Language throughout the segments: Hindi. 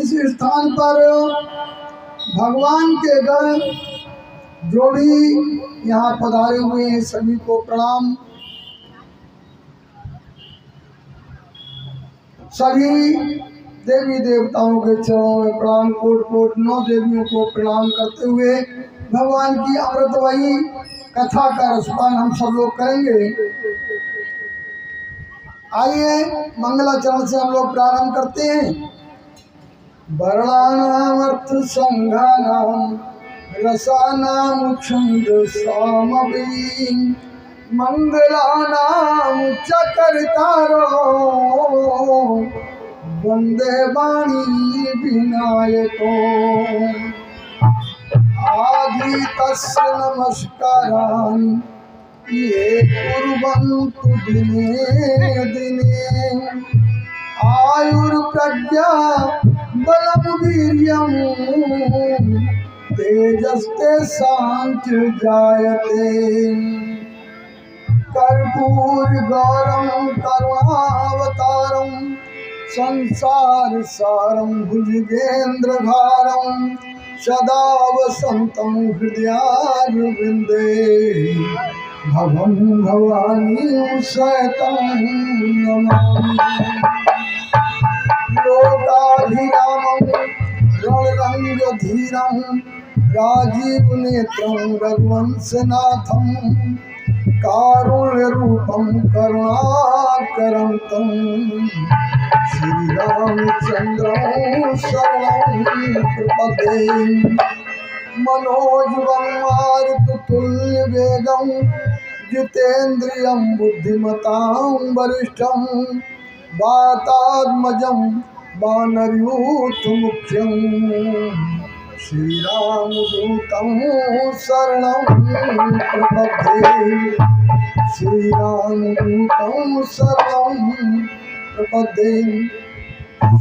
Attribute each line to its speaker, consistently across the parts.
Speaker 1: इस स्थान पर भगवान के गण जो भी यहाँ पधारे हुए हैं सभी को प्रणाम। सभी देवी देवताओं के चरणों में प्रणाम। कोट कोट 9 देवियों को प्रणाम करते हुए भगवान की अमृतमयी कथा का रसपान हम सब लोग करेंगे। आइए मंगलाचरण से हम लोग प्रारंभ करते हैं। वर्णानाम अर्थ संघानाम रसानाम छंद सामवेद मंगलानाम चकर्तारो वंदे वाणी विनायको आदि तस्य नमस्कारान् ये कुर्वन्तु दिने दिने आयुर्प्रज्ञा बलं वीर्यं तेजस्ते शांति जायते कर्पूर गौरम करुणावतारम संसार सारम भुजगेंद्र भारम सदा वसंतम हृदयारविंदे भवं भवानी सहितं नमामि। लोकाभिरामं रणरंगधीरं राजीवनेत्रं रघुवंशनाथं कारुण्यरूपं करुणाकरन्तं श्रीरामचन्द्रं शरणं प्रपद्ये। मनोजवं मारुततुल्यवेगं जितेन्द्रियं बुद्धिमतां वरिष्ठं वातात्मजं वानरयूथमुख्यं श्रीरामदूतं शरणं प्रपद्ये। श्रीरामदूतं शरणं प्रपद्ये।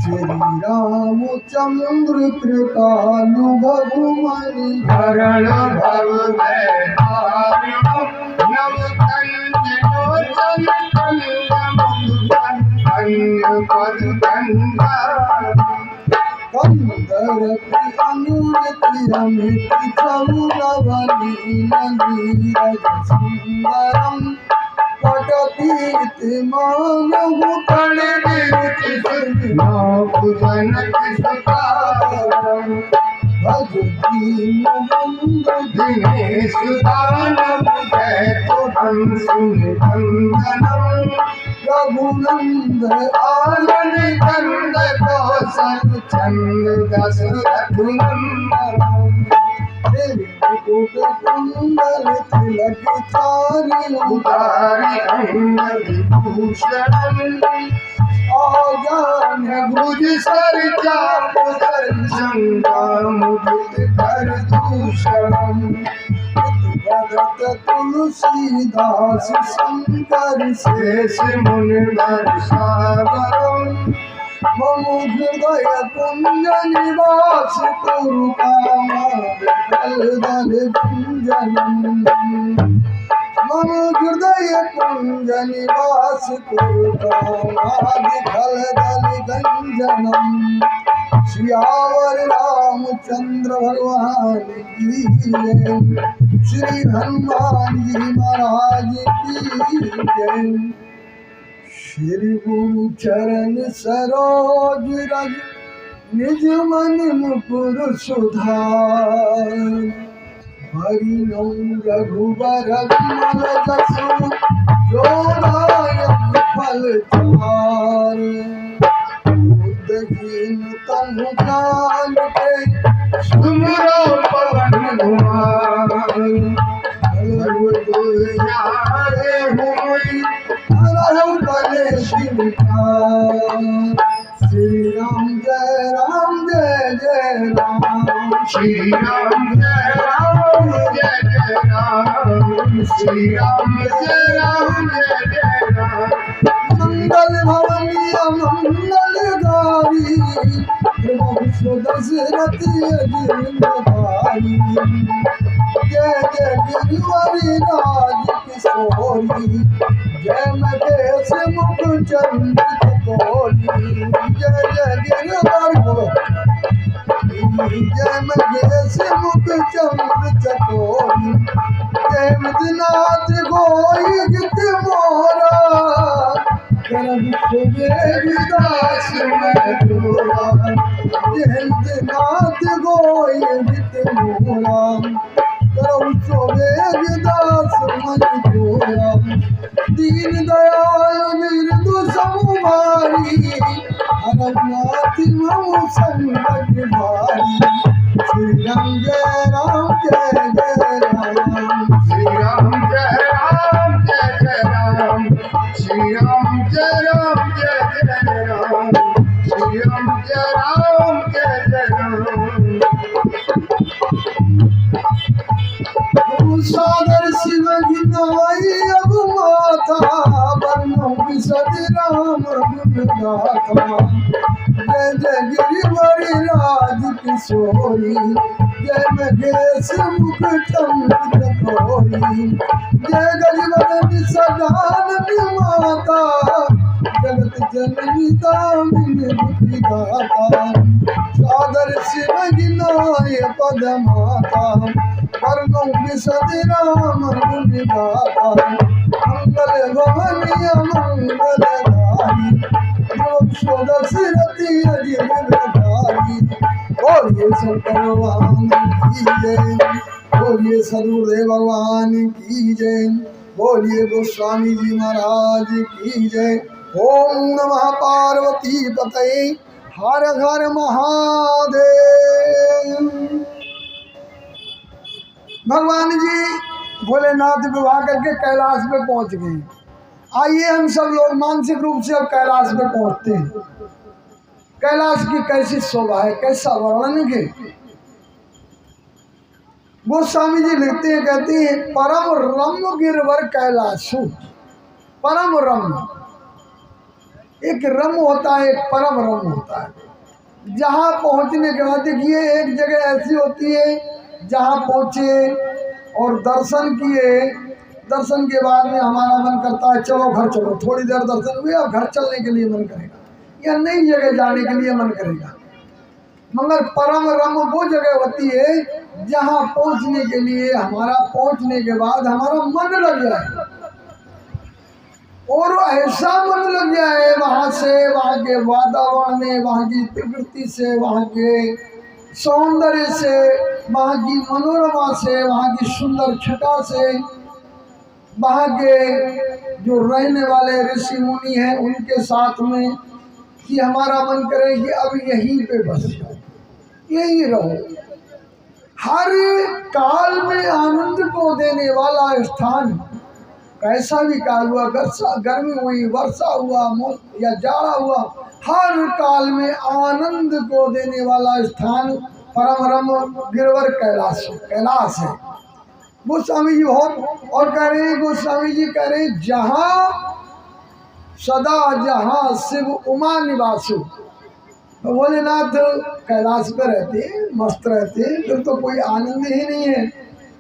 Speaker 1: श्रीरामचंद्र कृपानुभवमणि
Speaker 2: भरण भव में आर्यो नव कंजलोचन पद गंगा
Speaker 1: कंदर अनुरति अमित चौरवनील नीरज सुंदरम पटपीति मानव
Speaker 2: कण विरुचि जनक सुतारम
Speaker 1: भज दीनबंधु
Speaker 2: दिनेश दानव जयतु बंधुनिबंधनम
Speaker 1: रघुनंद
Speaker 2: आनन कंद कौशल चंद दशरथ नंदनम
Speaker 1: कुंडल तिलक चारि
Speaker 2: उतारि अंग विभूषणम
Speaker 1: आजान
Speaker 2: भुज सर चाप दर्शन मुदित कर दूषणम
Speaker 1: भगत तुलसीदास शंकर
Speaker 2: शेष मुनि वर्षावरम
Speaker 1: मम हृदय कुंज निवास कुरु कामदल गुंजनम मम हृदय कुंज निवास कुरु कामदल गंजनम। सियावर रामचंद्र भगवान की जय। श्री हनुमान जी महाराज की जय। श्री गुरु चरण सरोज रज निज मन मुकुर सुधार हरिनौ रघुबर विमल जसु जो दायक फल चार बुद्धहीन तनु जान के
Speaker 2: सुमरो पवन कुमार यारे होई
Speaker 1: हरहु कलेश विकार। श्री राम जय राम
Speaker 2: श्री राम जय राम जय जय राम श्री राम जय राम जय जय राम
Speaker 1: मंगल भवनी मंगल गारी प्रभु दशरथ अजिरधारी जय जय गिरिवरी राज किशोरी जय महेश मुख चंद्र कोली जय जय गिरिवर जय महेश मुख चंद्र चकोरी जय मदनाथ गोई गीत मोरा करम सुबेदास मैं तोरा जय मदनाथ गोई गीत मोरा करम सुबेदास मैं तोरा दीन दयाल बिरदु समुमारी हरनाथ मम संकट भारी श्री राम जय राम जय जय राम
Speaker 2: श्री राम जय राम जय जय राम श्री राम जय राम जय जय राम श्री राम जय राम जय जय राम
Speaker 1: सागर शिव गिनाई अब माता बरनो बिसद राम गुण गाथा जय जय गिरिवर राज किशोरी जय महेश मुख चंद्र चकोरी जय गरीब सदानंद माता जगत जननी दामिनी बुद्धि दाता सादर शिव गिनाय पद माता वर्णो विशद राम गुण गाथा मंगल भवनीय मंगलधारी योग षोडशी अजिरधारी बोलिए शंकर भगवान की जय बोलिए सदगुरुदेव भगवान की जय बोलिए गोस्वामी जी महाराज की जय ओम नमः पार्वती पतये हर हर महादेव। भगवान जी भोलेनाथ विवाह करके कैलाश पे पहुंच गए। आइए हम सब लोग मानसिक रूप से अब कैलाश पे पहुंचते हैं। कैलाश की कैसी शोभा है, कैसा वर्णन है। गोस्वामी जी लिखते हैं, कहते हैं परम रम्य गिरवर कैलाशु। परम रम्य, एक रम्य होता है, एक परम रम्य होता है। जहाँ पहुँचने के बाद देखिए एक जगह ऐसी होती है जहाँ पहुँचे और दर्शन किए, दर्शन के बाद में हमारा मन करता है चलो घर चलो, थोड़ी देर दर्शन हुए और घर चलने के लिए मन करेगा या नई जगह जाने के लिए मन करेगा। मगर परम रम्य वो जगह होती है जहाँ पहुँचने के लिए हमारा पहुँचने के बाद हमारा मन लग जाए और ऐसा मन लग जाए वहाँ से, वहाँ के वातावरण में, वहाँ की प्रकृति से, वहाँ के सौंदर्य से, वहाँ की मनोरमा से, वहाँ की सुंदर छटा से, वहाँ के जो रहने वाले ऋषि मुनि हैं उनके साथ में, कि हमारा मन करे कि अब यहीं पे बस जाओ, यहीं रहो। हर काल में आनंद को देने वाला स्थान, कैसा भी काल हुआ, गर्मी हुई, वर्षा हुआ या जाड़ा हुआ, हर काल में आनंद को देने वाला स्थान परम रम्य गिरवर कैलाश कैलाश है। गोस्वामी जी बहुत और कह रहे हैं, गोस्वामी जी कह रहे हैं जहाँ सदा जहाँ शिव उमा निवासु, तो भोलेनाथ कैलाश पे रहते हैं, मस्त रहते हैं, फिर तो कोई आनंद ही नहीं है।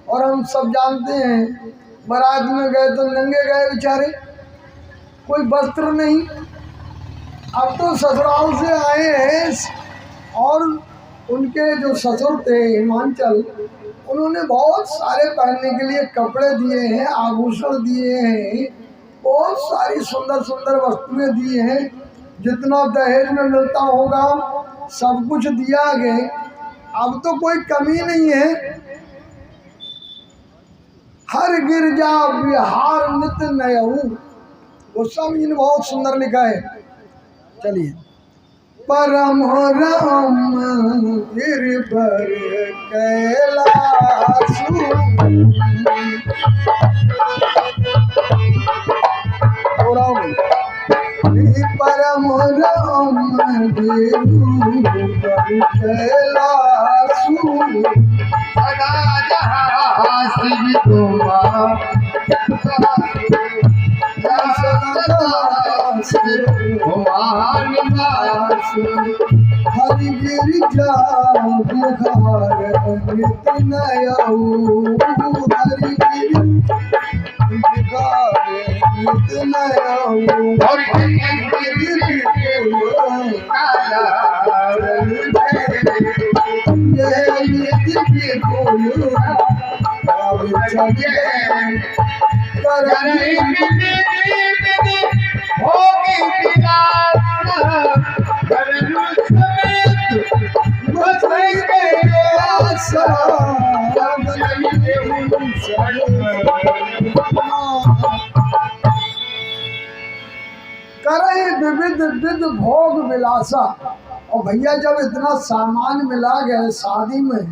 Speaker 1: और हम सब जानते हैं बारात में गए तो नंगे गए बेचारे, कोई वस्त्र नहीं। अब तो ससुराल से आए हैं और उनके जो ससुर थे हिमांचल, उन्होंने बहुत सारे पहनने के लिए कपड़े दिए हैं, आभूषण दिए हैं, बहुत सारी सुंदर सुंदर वस्तुएं दिए हैं। जितना दहेज में मिलता होगा सब कुछ दिया गया। अब तो कोई कमी नहीं है। हर गिरजा विहार नित्य नयऊ, गोस्वामी जी ने बहुत सुंदर लिखा है। चलिए, परम राम गिरवर कैलासु, परम राम गिरवर कैलासु,
Speaker 2: सदा जहाँ शिव तुम्हारा
Speaker 1: हरि गिरिजा बिहार नित्य नयऊ, हरि गिरिजा नित्य नयऊ, ये बोलो अब चलिए करेंगे
Speaker 2: होगी विलास घरेलू समेत
Speaker 1: बचेंगे आशा करे विविध विध भोग विलासा। और भैया जब इतना सामान मिला गया शादी में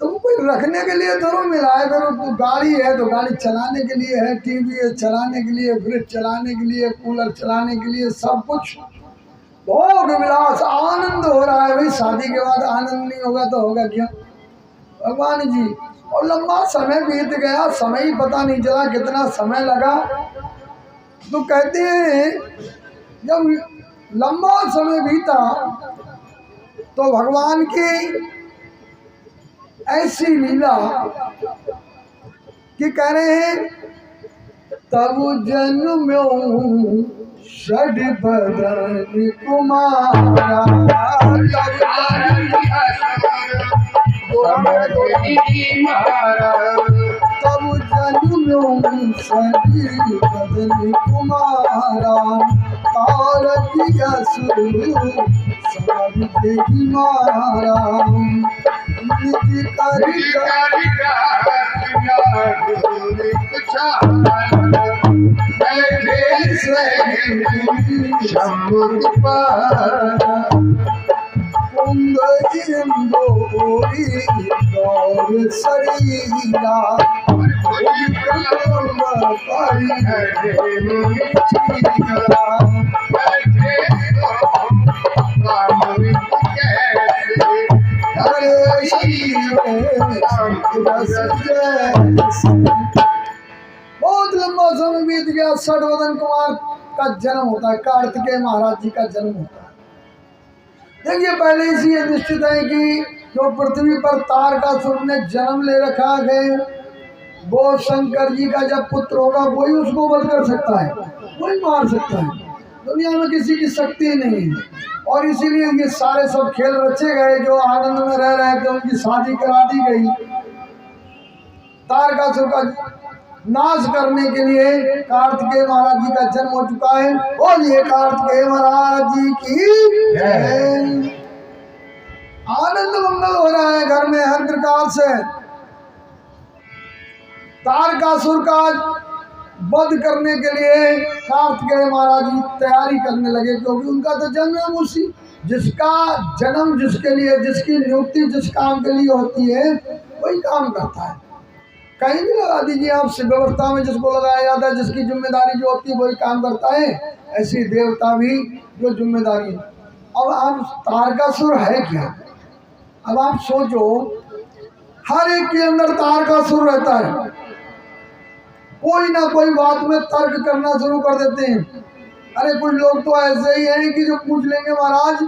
Speaker 1: तो कोई रखने के लिए तो मिला है, फिर तो गाड़ी है तो गाड़ी चलाने के लिए है, टीवी है चलाने के लिए, फ्रिज चलाने के लिए, कूलर चलाने के लिए, सब कुछ भोग विलास आनंद हो रहा है। भाई शादी के बाद आनंद नहीं होगा तो होगा क्या भगवान जी। और लंबा समय बीत गया, समय ही पता नहीं चला कितना समय लगा। तो कहते हैं जब लंबा समय बीता तो भगवान की ऐसी लीला कि कह रहे हैं तब जन्म्यो षड बदन कुमारा तब जन्म्यो षड बदन कुमारा तारकिया सुर सब देवी मारा निज करी शरीरा बहुत लंबा समय बीत गया। षडवदन कुमार का जन्म होता है, कार्तिकेय महाराज जी का जन्म होता है। देखिए पहले ही ये निश्चित है कि जो पृथ्वी पर तारकासुर ने जन्म ले रखा है वो शंकर जी का जब पुत्र होगा वही उसको वध कर सकता है, वही मार सकता है। दुनिया में किसी की शक्ति नहीं है। और इसीलिए ये सारे सब खेल रचे गए। जो आनंद में रह रहे थे उनकी शादी करा दी गई। तारकासुर का नाश करने के लिए कार्तिकेय महाराज जी का जन्म हो चुका है। बोलिए कार्तिकेय महाराज जी की जय। आनंद मंगल हो रहा है घर में हर प्रकार से। तारकासुर का वध करने के लिए कार्तिकेय महाराज जी तैयारी करने लगे, क्योंकि उनका तो जन्म उसी जिसका जन्म जिसके लिए, जिसकी नियुक्ति जिस काम के लिए होती है वही काम करता है। कहीं भी लगा दीजिए आप, व्यवस्था में जिसको लगाया जाता है, जिसकी जिम्मेदारी जो होती है वही काम करता है। ऐसी देवता भी जो जिम्मेदारी है। अब आप तारकासुर है क्या? अब आप सोचो, हर एक के अंदर तारकासुर रहता है। कोई ना कोई बात में तर्क करना शुरू कर देते हैं। अरे कुछ लोग तो ऐसे ही हैं कि जो पूछ लेंगे महाराज,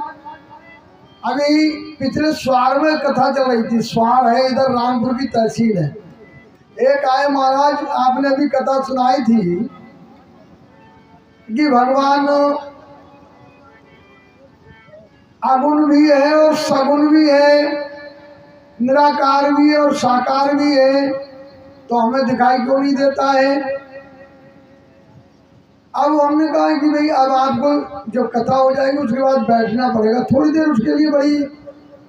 Speaker 1: अभी पिछले स्वार में कथा चल रही थी। स्वार है इधर रामपुर की तहसील है। एक आए महाराज, आपने अभी कथा सुनाई थी कि भगवान अगुण भी है और सगुण भी है, निराकार भी है और साकार भी है, तो हमें दिखाई क्यों नहीं देता है? अब हमने कहा कि भाई अब आपको जब कथा हो जाएगी उसके बाद बैठना पड़ेगा थोड़ी देर। उसके लिए बड़ी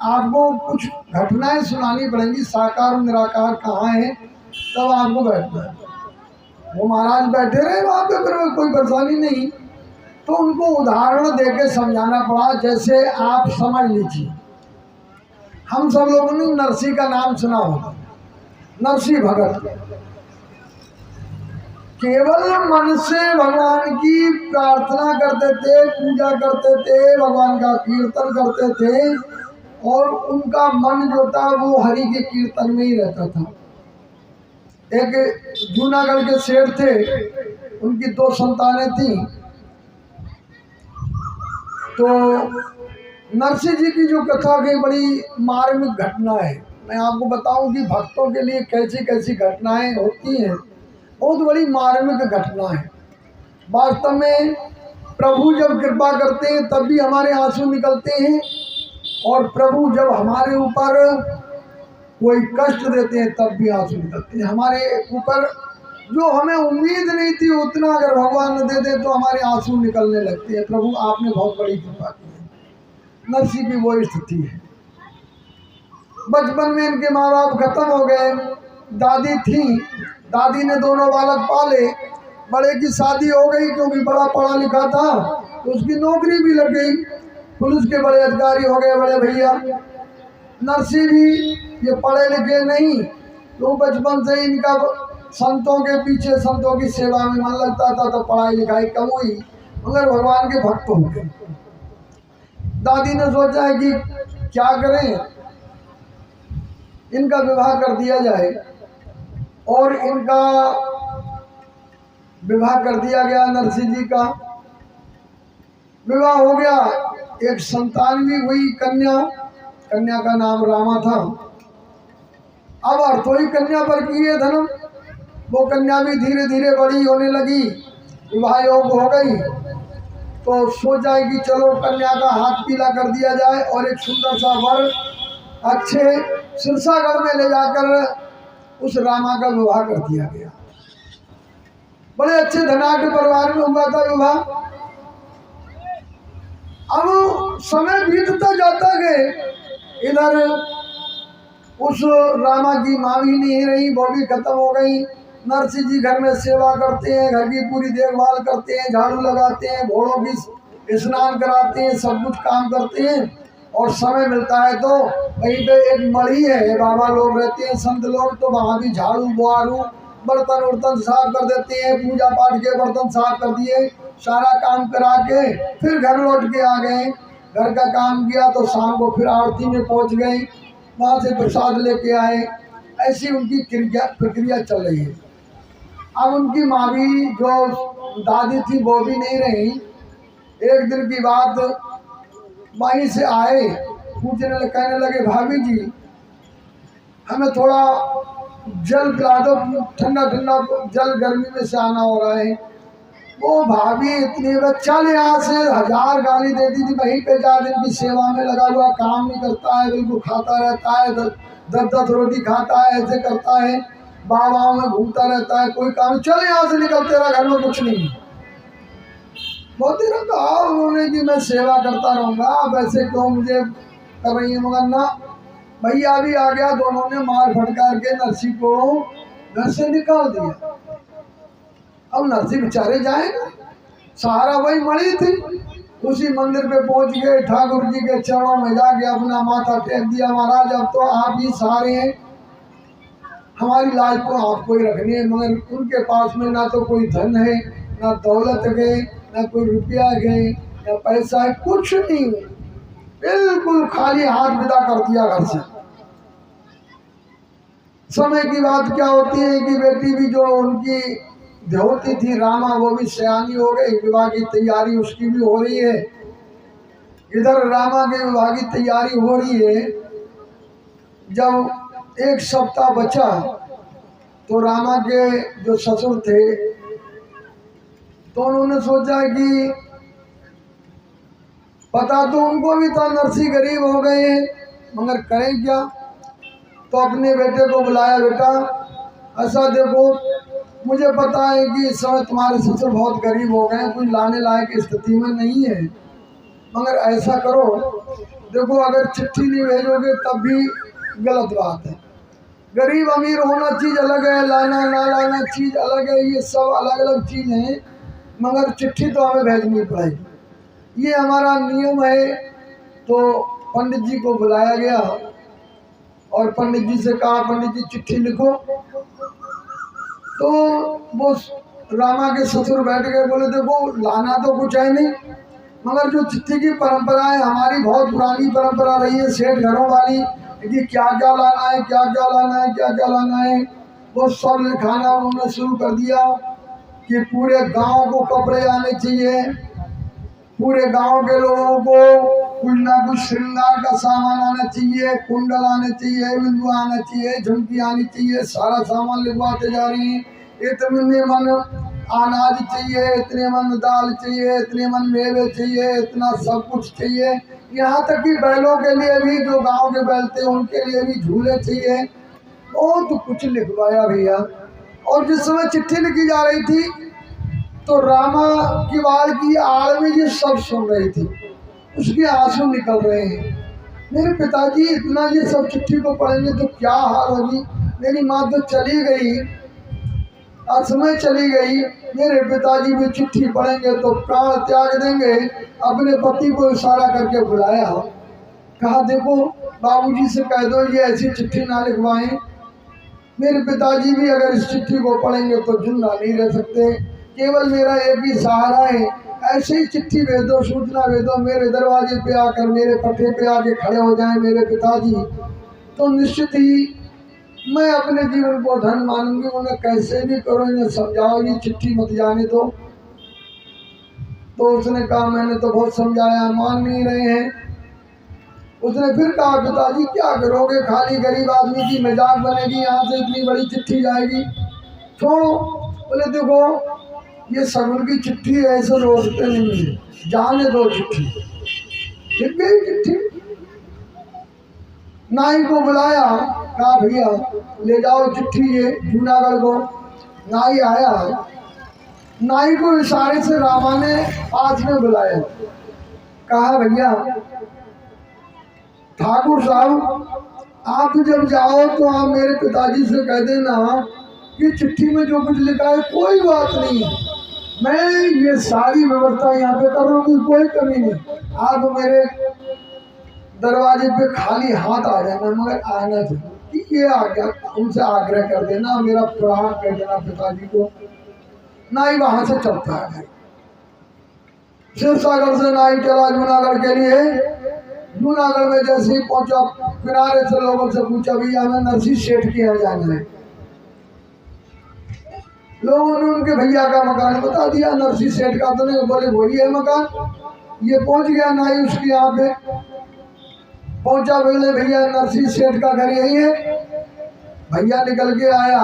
Speaker 1: आपको कुछ घटनाएं सुनानी पड़ेंगी, साकार और निराकार कहाँ है, तब आपको बैठना है। वो महाराज बैठे रहे वहाँ पे, फिर कोई परेशानी नहीं, तो उनको उदाहरण देके समझाना पड़ा। जैसे आप समझ लीजिए, हम सब लोगों ने नरसिंह का नाम सुना होगा। नरसिंह भगत केवल मन से भगवान की प्रार्थना करते थे, पूजा करते थे, भगवान का कीर्तन करते थे, और उनका मन जो था वो हरि के कीर्तन में ही रहता था। एक जूनागढ़ के सेठ थे, उनकी 2 संतानें थी। तो नरसिंह जी की जो कथा की बड़ी मार्मिक घटना है। मैं आपको बताऊं कि भक्तों के लिए कैसी कैसी घटनाएं होती हैं, बहुत बड़ी मार्मिक घटना है। वास्तव में प्रभु जब कृपा करते हैं तब भी हमारे आंसू निकलते हैं, और प्रभु जब हमारे ऊपर कोई कष्ट देते हैं तब भी आंसू निकलते हैं। हमारे ऊपर जो हमें उम्मीद नहीं थी उतना अगर भगवान ने दे दे तो हमारे आंसू निकलने लगते हैं। प्रभु आपने बहुत बड़ी कृपा की है। नरसी की वो स्थिति है। बचपन में इनके माँ बाप खत्म हो गए। दादी थी, दादी ने दोनों बालक पाले। बड़े की शादी हो गई क्योंकि बड़ा पढ़ा लिखा था, तो उसकी नौकरी भी लग गई, पुलिस के बड़े अधिकारी हो गए बड़े भैया। नरसी भी ये पढ़े लिखे नहीं, तो बचपन से इनका संतों के पीछे संतों की सेवा में मन लगता था, तो पढ़ाई लिखाई कम हुई मगर भगवान के भक्त हो गए। दादी ने सोचा है कि क्या करें, इनका विवाह कर दिया जाए, और इनका विवाह कर दिया गया। नरसी जी का विवाह हो गया, एक संतान भी हुई, कन्या। कन्या का नाम रामा था। अब अर्थोई कन्या पर किए धर्म, वो कन्या भी धीरे धीरे बड़ी होने लगी, विवाह योग्य हो गई। तो सोचा है कि चलो कन्या का हाथ पीला कर दिया जाए और एक सुंदर सा वर अच्छे सिरसागढ़ में ले जाकर उस रामा का विवाह कर दिया गया। बड़े अच्छे धनाढ्य परिवार में हुआ था विवाह। अब समय बीतता जाता गए, इधर उस रामा की माँ भी नहीं रही, वो भी खत्म हो गई। नरसी जी घर में सेवा करते हैं, घर की पूरी देखभाल करते हैं, झाड़ू लगाते हैं, घोड़ों की स्नान कराते हैं, सब कुछ काम करते हैं। और समय मिलता है तो वहीं पे एक मढ़ी है, बाबा लोग रहते हैं, संत लोग, तो वहाँ भी झाड़ू बुआरू बर्तन उर्तन साफ कर देते हैं, पूजा पाठ के बर्तन साफ कर दिए, सारा काम करा के फिर घर लौट के आ गए। घर का काम किया तो शाम को फिर आरती में पहुँच गए, वहाँ से प्रसाद लेके आए। ऐसी उनकी प्रक्रिया चल रही है। अब उनकी माँ भी, जो दादी थी, वो भी नहीं रही। एक दिन की बात, वहीं से आए, पूछने कहने लगे, भाभी जी हमें थोड़ा जल पिला दो, ठंडा ठंडा जल, गर्मी में से आना हो रहा है। वो भाभी इतनी, चल यहाँ से, 1000 गाली देती थी। वहीं पे 4 दिन की सेवा में लगा हुआ, काम नहीं करता है, बिल्कुल खाता रहता है, 10 रोटी खाता है, ऐसे करता है, बाबाओं में घूमता रहता है, कोई काम। चल यहाँ से निकल, तेरा घर में कुछ नहीं। बहुत देर कहा उन्होंने कि मैं सेवा करता रहूँगा, अब ऐसे क्यों मुझे कर रही है, मगर ना, भैया भी आ गया। दोनों ने मार फटकार के नरसी को घर से निकाल दिया। अब नरसी बेचारे जाएगा, सहारा वही मड़ी थी। उसी मंदिर पे पहुंच गए, ठाकुर जी के चरणों में जाके अपना माथा टेक दिया, महाराज अब तो आप ही सहारे हैं, हमारी लाज को आपको ही रखनी है। मगर उनके पास में ना तो कोई धन है, ना दौलत है, ना कोई रुपया है, ना पैसा है, कुछ नहीं, बिल्कुल खाली हाथ विदा कर दिया घर से। समय की बात क्या होती है कि बेटी भी, जो उनकी देवती थी रामा, वो भी सयानी हो गई, विवाह की तैयारी उसकी भी हो रही है। इधर रामा के विवाह की तैयारी हो रही है। जब 1 सप्ताह बचा तो रामा के जो ससुर थे, तो उन्होंने सोचा कि पता तो उनको भी था नरसी गरीब हो गए हैं, मगर करें क्या। तो अपने बेटे को बुलाया, बेटा ऐसा देखो, मुझे पता है कि इस समय तुम्हारे ससुर बहुत गरीब हो गए हैं, कुछ लाने लायक स्थिति में नहीं है, मगर ऐसा करो, देखो अगर चिट्ठी नहीं भेजोगे तब भी गलत बात है। गरीब अमीर होना चीज़ अलग है, लाना ना लाना चीज़ अलग है, ये सब अलग अलग चीज़ हैं, मगर चिट्ठी तो हमें भेजनी पड़ेगी, ये हमारा नियम है। तो पंडित जी को बुलाया गया और पंडित जी से कहा, पंडित जी चिट्ठी लिखो। तो वो रामा के ससुर बैठ गए, बोले देखो लाना तो कुछ है नहीं, मगर जो चिट्ठी की परंपरा है, हमारी बहुत पुरानी परंपरा रही है सेठ घरों वाली, कि क्या क्या लाना है, क्या क्या लाना है, क्या क्या लाना है, वो सब लिखाना उन्होंने शुरू कर दिया। कि पूरे गांव को कपड़े आने चाहिए, पूरे गांव के लोगों को कुछ ना कुछ श्रृंगार का सामान आना चाहिए, कुंडल आने चाहिए, बिंदु आना चाहिए, झुमकी आनी चाहिए, सारा सामान लिखवाते जा रहे हैं। इतने मन अनाज चाहिए, इतने मन दाल चाहिए, इतने मन मेवे चाहिए, इतना सब कुछ चाहिए, यहाँ तक कि बैलों के लिए भी, जो गांव के बैल थे उनके लिए भी झूले चाहिए। बहुत कुछ लिखवाया भैया। और जिस समय चिट्ठी लिखी जा रही थी तो रामा की वाल की आड़ में ये सब सुन रही थी, उसके आंसू निकल रहे हैं। मेरे पिताजी इतना ये सब चिट्ठी को पढ़ेंगे तो क्या हाल होगी। मेरी माँ तो चली गई, असमय चली गई, मेरे पिताजी भी चिट्ठी पढ़ेंगे तो प्राण त्याग देंगे। अपने पति को इशारा करके बुलाया, कहा देखो बाबूजी से कह दो ये ऐसी चिट्ठी ना लिखवाएं। मेरे पिताजी भी अगर इस चिट्ठी को पढ़ेंगे तो जिंदा नहीं रह सकते। केवल मेरा एक ही सहारा है, ऐसे ही चिट्ठी भेज दो, सूचना भेज दो, मेरे दरवाजे पे आकर मेरे पट्टे पे आके खड़े हो जाएं मेरे पिताजी, तो निश्चित ही मैं अपने जीवन को धन मानूंगी। उन्हें कैसे भी करो, इन्हें समझाओ ये चिट्ठी मत जाने दो। तो उसने कहा मैंने तो बहुत समझाया, मान नहीं रहे हैं। उसने फिर कहा पिताजी क्या करोगे, खाली गरीब आदमी की मजाक बनेगी, यहाँ से इतनी बड़ी चिट्ठी जाएगी, छोड़ो। बोले देखो ये सगुन की चिट्ठी है, ऐसे रोकते नहीं है, जाने दो चिट्ठी। लिख गई चिट्ठी। नाई को बुलाया, कहा भैया ले जाओ चिट्ठी ये जूनागढ़ को। नाई आया, नाई को इशारे से रामा ने पास में बुलाया, कहा भैया ठाकुर साहब आप जब जाओ तो आप मेरे पिताजी से कह देना कि चिट्ठी में जो कुछ लिखा है कोई बात नहीं, मैं ये सारी व्यवस्था यहाँ पे कर रहा हूँ, कोई कमी नहीं। आप मेरे दरवाजे पे खाली हाथ आ जाना, मगर आना चाहिए। ये आ गया, उनसे आग्रह कर देना, मेरा प्रणाम कर देना पिताजी को। नाई वहां से चलता है, शिवसागर से नाई चला जूनागढ़ के लिए। जूनागढ़ में जैसे ही पहुंचा, किनारे से लोगों से पूछा भैया हमें नरसी सेठ के यहाँ जाना है। लोगों ने उनके भैया का मकान बता दिया, नरसी सेठ का तो नहीं, बोले वही है मकान। ये पहुंच गया नाई उसके यहाँ पे पहुंचा, बोले भैया नरसी सेठ का घर यही है। भैया निकल के आया,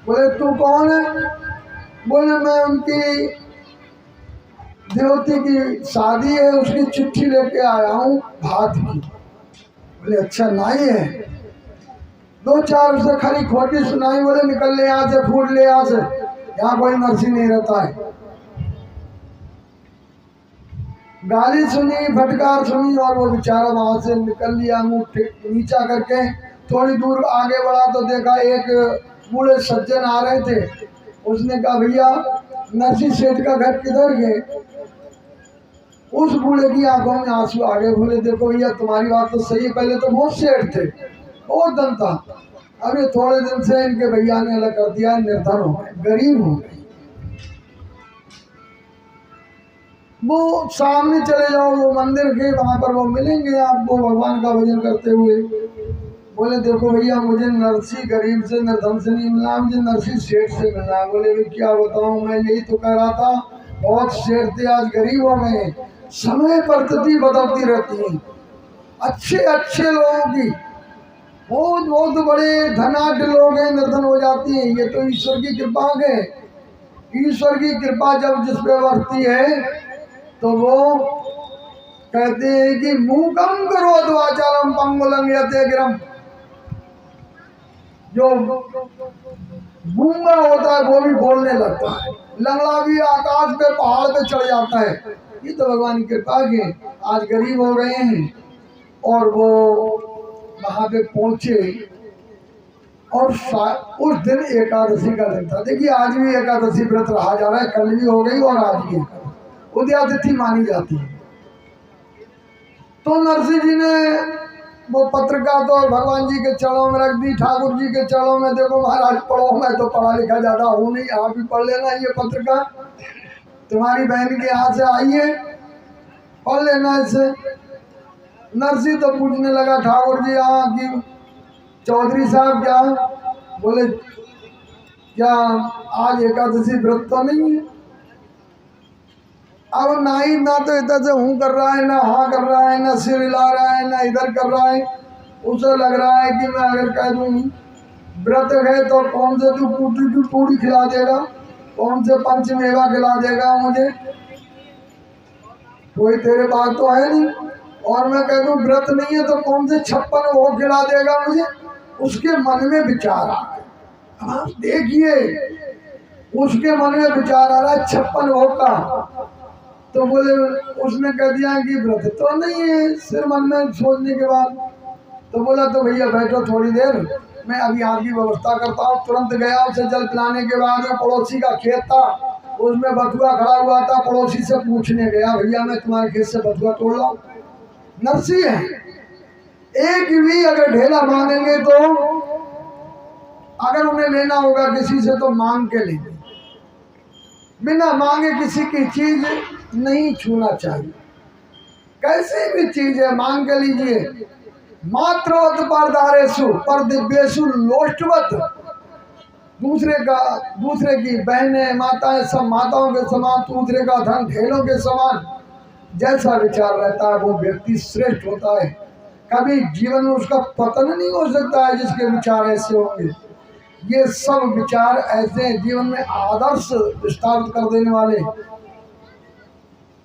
Speaker 1: बोले तू कौन है। बोले मैं उनकी देवती की शादी है, उसकी चिट्ठी लेके आया हूँ भात की। बोले अच्छा नाई है। दो चार उसे खरी खोटी सुनाई, बोले निकल ले यहाँ से, फूट ले यहाँ से, यहाँ कोई नरसी नहीं रहता है। गाली सुनी, फटकार सुनी और वो बेचारा वहां से निकल लिया। मुंह नीचा करके थोड़ी दूर आगे बढ़ा तो देखा एक बूढ़े सज्जन आ रहे थे। उसने कहा भैया नरसी सेठ का घर किधर है। उस बूढ़े की आंखों में आंसू आ गए। बोले देखो भैया तुम्हारी बात तो सही है, पहले तो बहुत सेठ थे, बहुत धन था, अभी थोड़े दिन से इनके भैया ने अलग कर दिया, निर्धन हो गए, गरीब हो गए। वो सामने चले जाओ, वो मंदिर के वहां पर वो मिलेंगे आपको भगवान का भजन करते हुए। बोले देखो भैया मुझे नरसी गरीब से निर्धन से नहीं मिला, मुझे नरसी सेठ से मिला। बोले भी क्या बताऊं, मैं यही तो कह रहा था, बहुत सेठ थे आज गरीब हो गए। समय पद्धति बदलती रहती है। अच्छे अच्छे लोगों की बहुत बहुत बड़े धनाढ्य लोग हैं, निर्धन हो जाती हैं। ये तो ईश्वर की कृपा है। ईश्वर की कृपा जब जिस पे बरसती है तो वो कहते हैं कि मूकम करो द्वाचारम पंगुलम यते गिरम। जो गूंगा होता है वो भी बोलने लगता है, लंगड़ा भी आकाश पे पहाड़ पे चढ़ जाता है। ये तो भगवान की कृपा के आज गरीब हो गए हैं। और वो वहां पे पहुंचे और उस दिन एकादशी का दिन था। देखिए आज भी एकादशी व्रत रहा जा रहा है, कल भी हो गई और आज भी उदयातिथि मानी जाती है। तो नरसिंह जी ने वो पत्रिका तो भगवान जी के चरणों में रख दी, ठाकुर जी के चरणों में। देखो महाराज पढ़ो, मैं तो पढ़ा लिखा ज्यादा हूँ नहीं, आप भी पढ़ लेना ये पत्रिका, तुम्हारी बहन के यहाँ से आई है, पढ़ लेना इसे। नरसिंह तो पूछने लगा ठाकुर जी यहाँ की चौधरी साहब क्या, बोले क्या आज एकादशी व्रत तो नहीं है। अब नाई ना तो इधर से हूँ कर रहा है, ना हाँ कर रहा है, ना सिर हिला रहा है, ना इधर कर रहा है। उसे लग रहा है कि मैं अगर कह दूँ व्रत है तो कौन से तू टूटी की पूरी खिला देगा, कौन से पंचमेवा खिला देगा मुझे। कोई तेरे पास तो है नहीं, और मैं कह दूं व्रत नहीं है तो कौन से 56 भोग खिला देगा मुझे? उसके मन में विचार आ गया। अब आप देखिए, उसके मन में विचार आ रहा है 56 भोग का। तो बोले, उसने कह दिया कि व्रत तो नहीं है, सिर मन में सोचने के बाद। तो बोला तो भैया बैठो थोड़ी देर, मैं अभी आपकी व्यवस्था करता हूँ। तुरंत गया, उसे जल पिलाने के बाद में पड़ोसी का खेत था, उसमें बथुआ खड़ा हुआ था। पड़ोसी से पूछने गया, भैया मैं तुम्हारे खेत से बथुआ तोड़ लाऊं? नरसी है, एक भी अगर ढेला मांगेंगे तो अगर उन्हें लेना होगा किसी से तो मांग के लेंगे, बिना मांगे किसी की चीज नहीं छूना चाहिए। कैसी भी चीज है मांग के लीजिए। मात्रवत परदारेशु पर दिव्येशु लोष्टवत, दूसरे की बहनें माताएं सब माताओं के समान, दूसरे का धन ढेलों के समान। जैसा विचार रहता है वो व्यक्ति श्रेष्ठ होता है। कभी जीवन में उसका पतन नहीं हो सकता है जिसके विचार ऐसे होंगे। ये सब विचार ऐसे जीवन में आदर्श स्थापित कर देने वाले।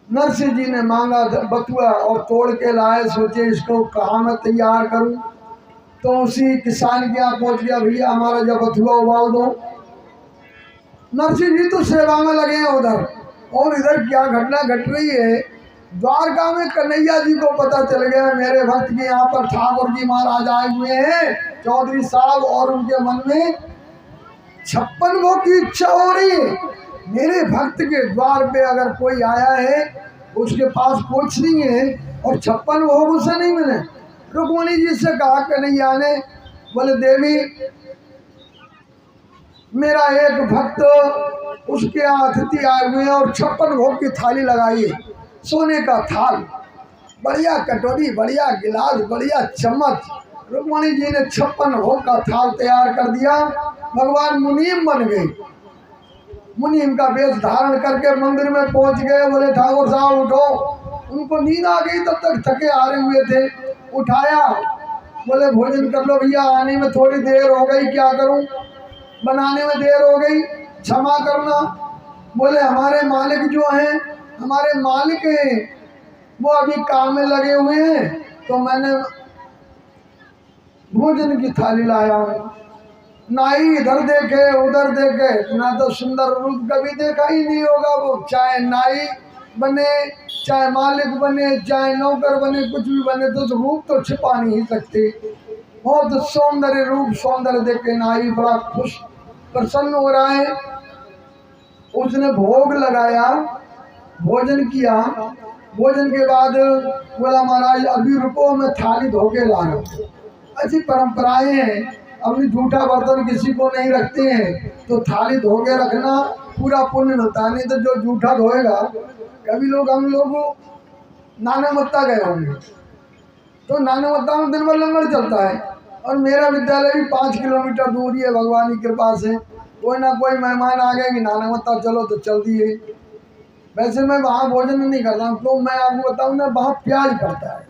Speaker 1: नरसिंह जी ने मांगा बथुआ और तोड़ के लाए, सोचे इसको कहाँ मैं तैयार करूं। तो उसी किसान के यहाँ पहुंच गया, भैया हमारा जब बथुआ उबाल दो। नरसिंह जी तो सेवा में लगे हैं उधर, और इधर क्या घटना घट रही है। द्वारका में कन्हैया जी को पता चल गया मेरे भक्त के यहाँ पर ठाकुर जी महाराज आए हुए हैं, चौधरी साहब, और उनके मन में 56 भोग की इच्छा हो रही है। मेरे भक्त के द्वार पे अगर कोई आया है, उसके पास कुछ नहीं है और 56 भोग उसे नहीं मिले। रुक्मणी जी से कहा कन्हैया ने, बोले देवी मेरा एक भक्त उसके यहाँ अतिथि आए हुए हैं और 56 भोग की थाली लगाई है, सोने का थाल, बढ़िया कटोरी, बढ़िया गिलास, बढ़िया चम्मच। रुक्मणी जी ने 56 भोग का थाल तैयार कर दिया। भगवान मुनीम बन गए, मुनीम का वेश धारण करके मंदिर में पहुंच गए। बोले ठाकुर साहब उठो। उनको नींद आ गई, तब तक थके हारे हुए थे। उठाया, बोले भोजन कर लो भैया, आने में थोड़ी देर हो गई, क्या करूं, बनाने में देर हो गई, क्षमा करना। बोले हमारे मालिक जो हैं, हमारे मालिक हैं, वो अभी काम में लगे हुए हैं, तो मैंने भोजन की थाली लाया हूँ। नाई इधर देखे उधर देखे, ना तो सुंदर रूप कभी देखा ही नहीं होगा वो। चाहे नाई बने, चाहे मालिक बने, चाहे नौकर बने, कुछ भी बने, तो रूप तो छिपा नहीं सकते। बहुत सौंदर्य रूप, सौंदर्य देख के नाई बड़ा खुश प्रसन्न हो रहा है। उसने भोग लगाया, भोजन किया। भोजन के बाद बोला महाराज अभी रुको, मैं थाली धो के ला रहा हूँ। ऐसी परंपराएं हैं, अपनी जूठा बर्तन किसी को नहीं रखते हैं, तो थाली धो के रखना पूरा पुण्य मिलता है। नहीं तो जो जूठा धोएगा, कभी लोग हम लोग नानामत्ता गए होंगे, तो नानामत्ता में दिन भर लंगर चलता है, और मेरा विद्यालय भी 5 किलोमीटर दूर ही है। भगवान की कृपा से कोई ना कोई मेहमान आ गए कि नानामत्ता चलो, तो चल दिए। वैसे मैं वहाँ भोजन नहीं करता हूँ, तो मैं आपको बताऊँ ना, वहाँ प्याज पड़ता है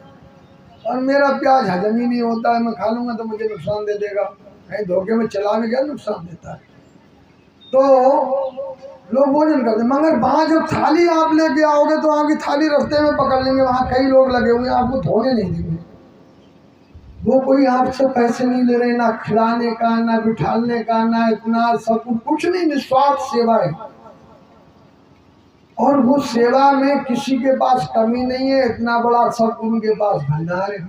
Speaker 1: और मेरा प्याज हजम ही नहीं होता है। मैं खा लूँगा तो मुझे नुकसान दे देगा, कहीं धोखे में चला भी गया नुकसान देता है। तो लोग भोजन करते हैं, मगर वहाँ जब थाली आप लेके आओगे तो आपकी थाली रास्ते में पकड़ लेंगे, वहाँ कई लोग लगे हुए हैं, आपको धोने नहीं देंगे। वो कोई आपसे पैसे नहीं ले रहे, ना खिलाने का, ना बिठाने का, ना इतना सब कुछ नहीं, निस्वार्थ सेवा है। और वो सेवा में किसी के पास कमी नहीं है, इतना बड़ा सब उनके पास भंडार है।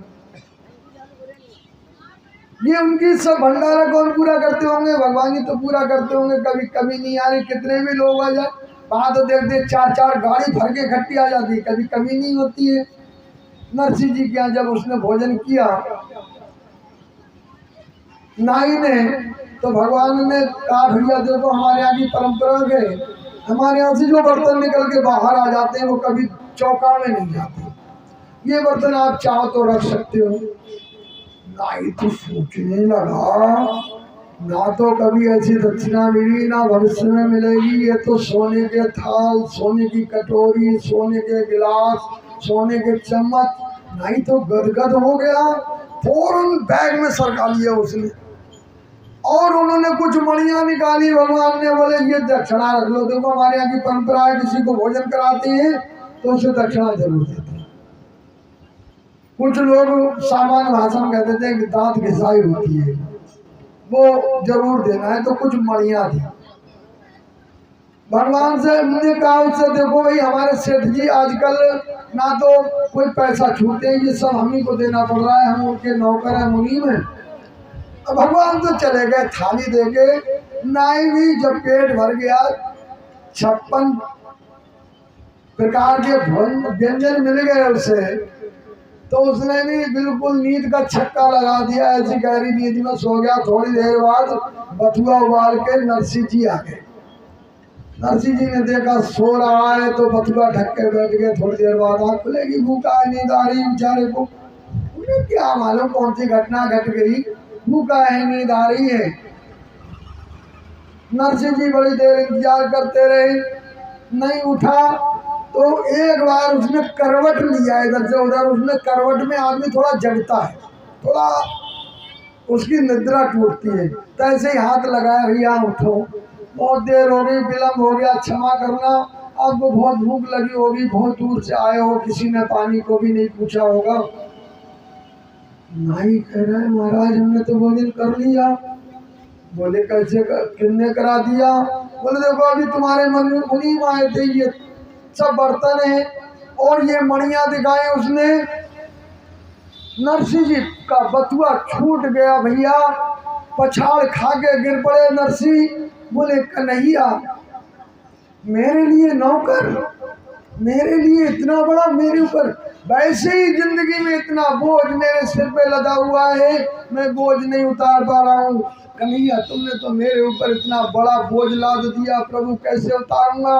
Speaker 1: ये उनकी सब भंडारा कौन पूरा करते होंगे? भगवान ही तो पूरा करते होंगे। कभी कमी नहीं आ रही, कितने भी लोग आ जाए वहाँ तो देखते 4-4 गाड़ी भर के इकट्ठी आ जाती है, कभी कमी नहीं होती है। नरसिंह जी के यहाँ जब उसने भोजन किया नाई ने, तो भगवान ने कहा भैया देखो हमारे यहाँ की परंपरा है, हमारे यहाँ से जो बर्तन निकल के बाहर आ जाते हैं वो कभी चौका में नहीं जाते, ये बर्तन आप चाहो तो रख सकते हो। नाई तो सोचने लगा, ना तो कभी ऐसी दक्षिणा मिली, ना भविष्य में मिलेगी। ये तो सोने के थाल, सोने की कटोरी, सोने के गिलास, सोने के चम्मच। नाई तो गदगद हो गया, फौरन बैग में सरका लिया उसने, और उन्होंने कुछ मणियाँ निकाली। भगवान ने बोले ये दक्षिणा रख लो, देखो हमारे यहाँ की परंपरा है, किसी को भोजन कराते हैं तो उसे दक्षिणा जरूर देते। कुछ लोग सामान्य भाषा में कहते थे कि दांत घिसाई होती है, वो जरूर देना है। तो कुछ मणियां थी। भगवान से हमने कहा उससे, देखो भाई हमारे सेठ जी आजकल ना तो कोई पैसा छूटते हैं, ये सब हम ही को देना पड़ रहा है, हम उनके नौकर हैं मुनीम हैं। अब भगवान तो चले गए थाली दे के। नाई भी जब पेट भर गया, 56 प्रकार के व्यंजन मिल गए उसे, तो उसने भी बिल्कुल नींद का छक्का लगा दिया। ऐसी गहरी नींद में सो गया। थोड़ी देर बाद बथुआ उबाल के नरसिंह जी आ गए। नरसिंह जी ने देखा सो रहा है तो बथुआ ढक के बैठ गए। थोड़ी देर बाद आँख खुलेगी, भूखा है, नींद आ रही बेचारे को। उन्हें क्या मालूम कौन सी घटना घट गई, भूखा है, नींद आ रही है। नरसिंह जी बड़ी देर इंतजार करते रहे, नहीं उठा। तो एक बार उसने करवट लिया इधर से उधर। उसने करवट में आदमी थोड़ा जगता है, थोड़ा उसकी निद्रा टूटती है, तो ऐसे ही हाथ लगाया, भैया उठो, बहुत देर हो गई, विलम्ब हो गया, क्षमा करना, आपको बहुत भूख लगी होगी, बहुत दूर से आए हो, किसी ने पानी को भी नहीं पूछा होगा। नहीं कह रहे महाराज हमने तो भोजन कर लिया। बोले कैसे किसने करा दिया? बोले देखो अभी तुम्हारे मन में मुनीम आए थे, ये सब बर्तन है और ये मणियां दिखाए उसने। नरसिंह जी का बथुआ छूट गया भैया, पछाड़ खा के गिर पड़े नरसिंह। बोले कन्हैया मेरे लिए नौकर, मेरे लिए इतना बड़ा मेरे ऊपर, वैसे ही जिंदगी में इतना बोझ मेरे सिर पे लदा हुआ है, मैं बोझ नहीं उतार पा रहा हूँ। कन्हैया तुमने तो मेरे ऊपर इतना बड़ा बोझ लाद दिया, प्रभु कैसे उतारूंगा?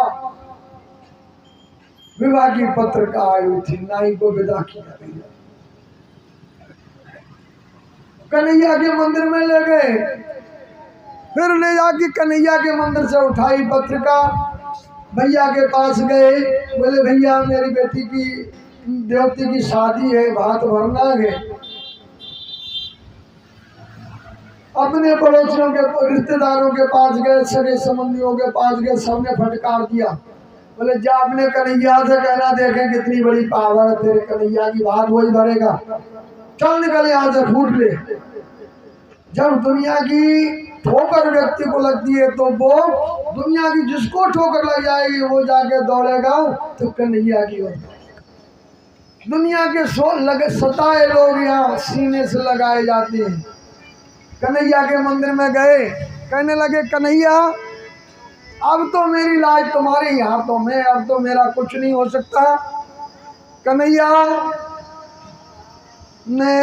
Speaker 1: विवाह की पत्रिका आई थी, नाई को विदा किया गया। कन्हैया के मंदिर में ले गए, फिर ले जाके कन्हैया के मंदिर से उठाई पत्रिका, भैया के पास गए। बोले भैया मेरी बेटी की देवती की शादी है, भात भरना है। अपने पड़ोसियों के रिश्तेदारों के पास गए, सगे संबंधियों के पास गए, सबने फटकार दिया। बोले जा अपने कन्हैया से कहना, देखें कितनी बड़ी पावर है तेरे कन्हैया की, भात वही भरेगा, चल निकल यहाँ से, फूट ले। जब दुनिया की ठोकर व्यक्ति को लगती है तो वो दुनिया की जिसको ठोकर लग जाएगी वो जाके दौड़ेगा तो कन्हैया की ओर। दुनिया के सताए लोग यहाँ सीने से लगाए जाते हैं। कन्हैया के मंदिर में गए, कहने लगे कन्हैया अब तो मेरी लाज तुम्हारे ही हाथों में, अब तो मेरा कुछ नहीं हो सकता। कन्हैया ने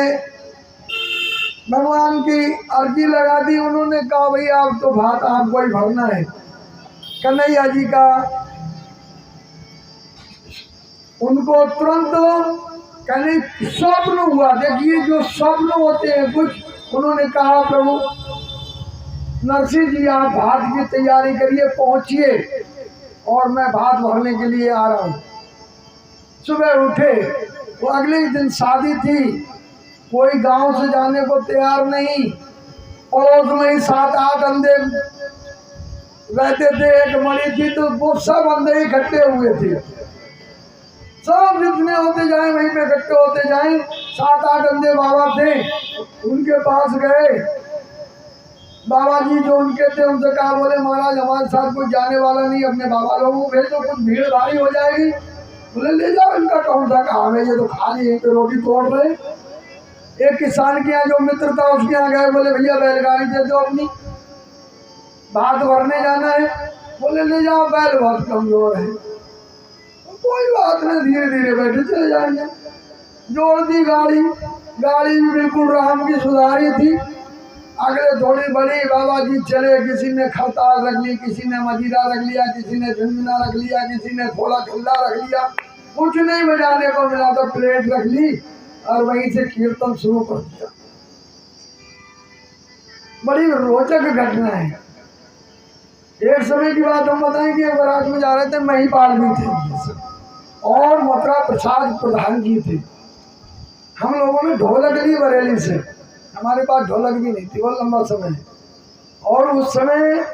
Speaker 1: भगवान की अर्जी लगा दी। उन्होंने कहा भैया अब तो भात आपको ही भरना है। कन्हैया जी का उनको तुरंत कहने स्वप्न हुआ। देखिए जो स्वप्न होते हैं कुछ, उन्होंने कहा प्रभु नरसिंह जी आप भात की तैयारी करिए, पहुंचिए और मैं भात भरने के लिए आ रहा हूँ। सुबह उठे, वो अगले ही दिन शादी थी, कोई गांव से जाने को तैयार नहीं। पड़ोस में ही 7-8 अंधे रहते थे, एक मणि थी, तो वो सब अंधे इकट्ठे हुए थे। सब जितने होते जाए वहीं पे इकट्ठे होते जाए। 7-8 अंधे बाबा थे, उनके पास गए। बाबा जी जो उनके थे उनसे कहा, बोले महाराज हमारे साथ कोई जाने वाला नहीं, अपने बाबा लोगों को भेजो, कुछ भीड़ भारी हो जाएगी। बोले ले जाओ, इनका कौन सा काम है, ये तो खाली यहीं पे रोटी तोड़ रहे। एक किसान के यहाँ जो मित्र था उसके यहाँ गए, बोले भैया बैलगाड़ी दे दो अपनी, भात भरने जाना है। बोले ले जाओ, बैल बहुत कमजोर है। कोई बात नहीं, धीरे धीरे बैठे चले जाएंगे। जोड़ दी गाड़ी, गाड़ी भी बिल्कुल राम की सुधारी थी। अगले थोड़ी बड़ी बाबा जी चले, किसी ने खरताल रख ली, किसी ने मजीरा रख लिया, किसी ने झुंझुना रख लिया, किसी ने थोड़ा खल्ला रख लिया। कुछ नहीं बजाने को मिला तो प्लेट रख ली और वहीं से कीर्तन शुरू कर दिया। बड़ी रोचक घटना है। एक समय की बात हम बताएं कि बारात में जा रहे थे, महिपाल भी थे और मथुरा प्रसाद प्रधान जी थे। हम लोगों ने ढोलक ली बरेली से, हमारे पास ढोलक भी नहीं थी, वो लंबा समय। और उस समय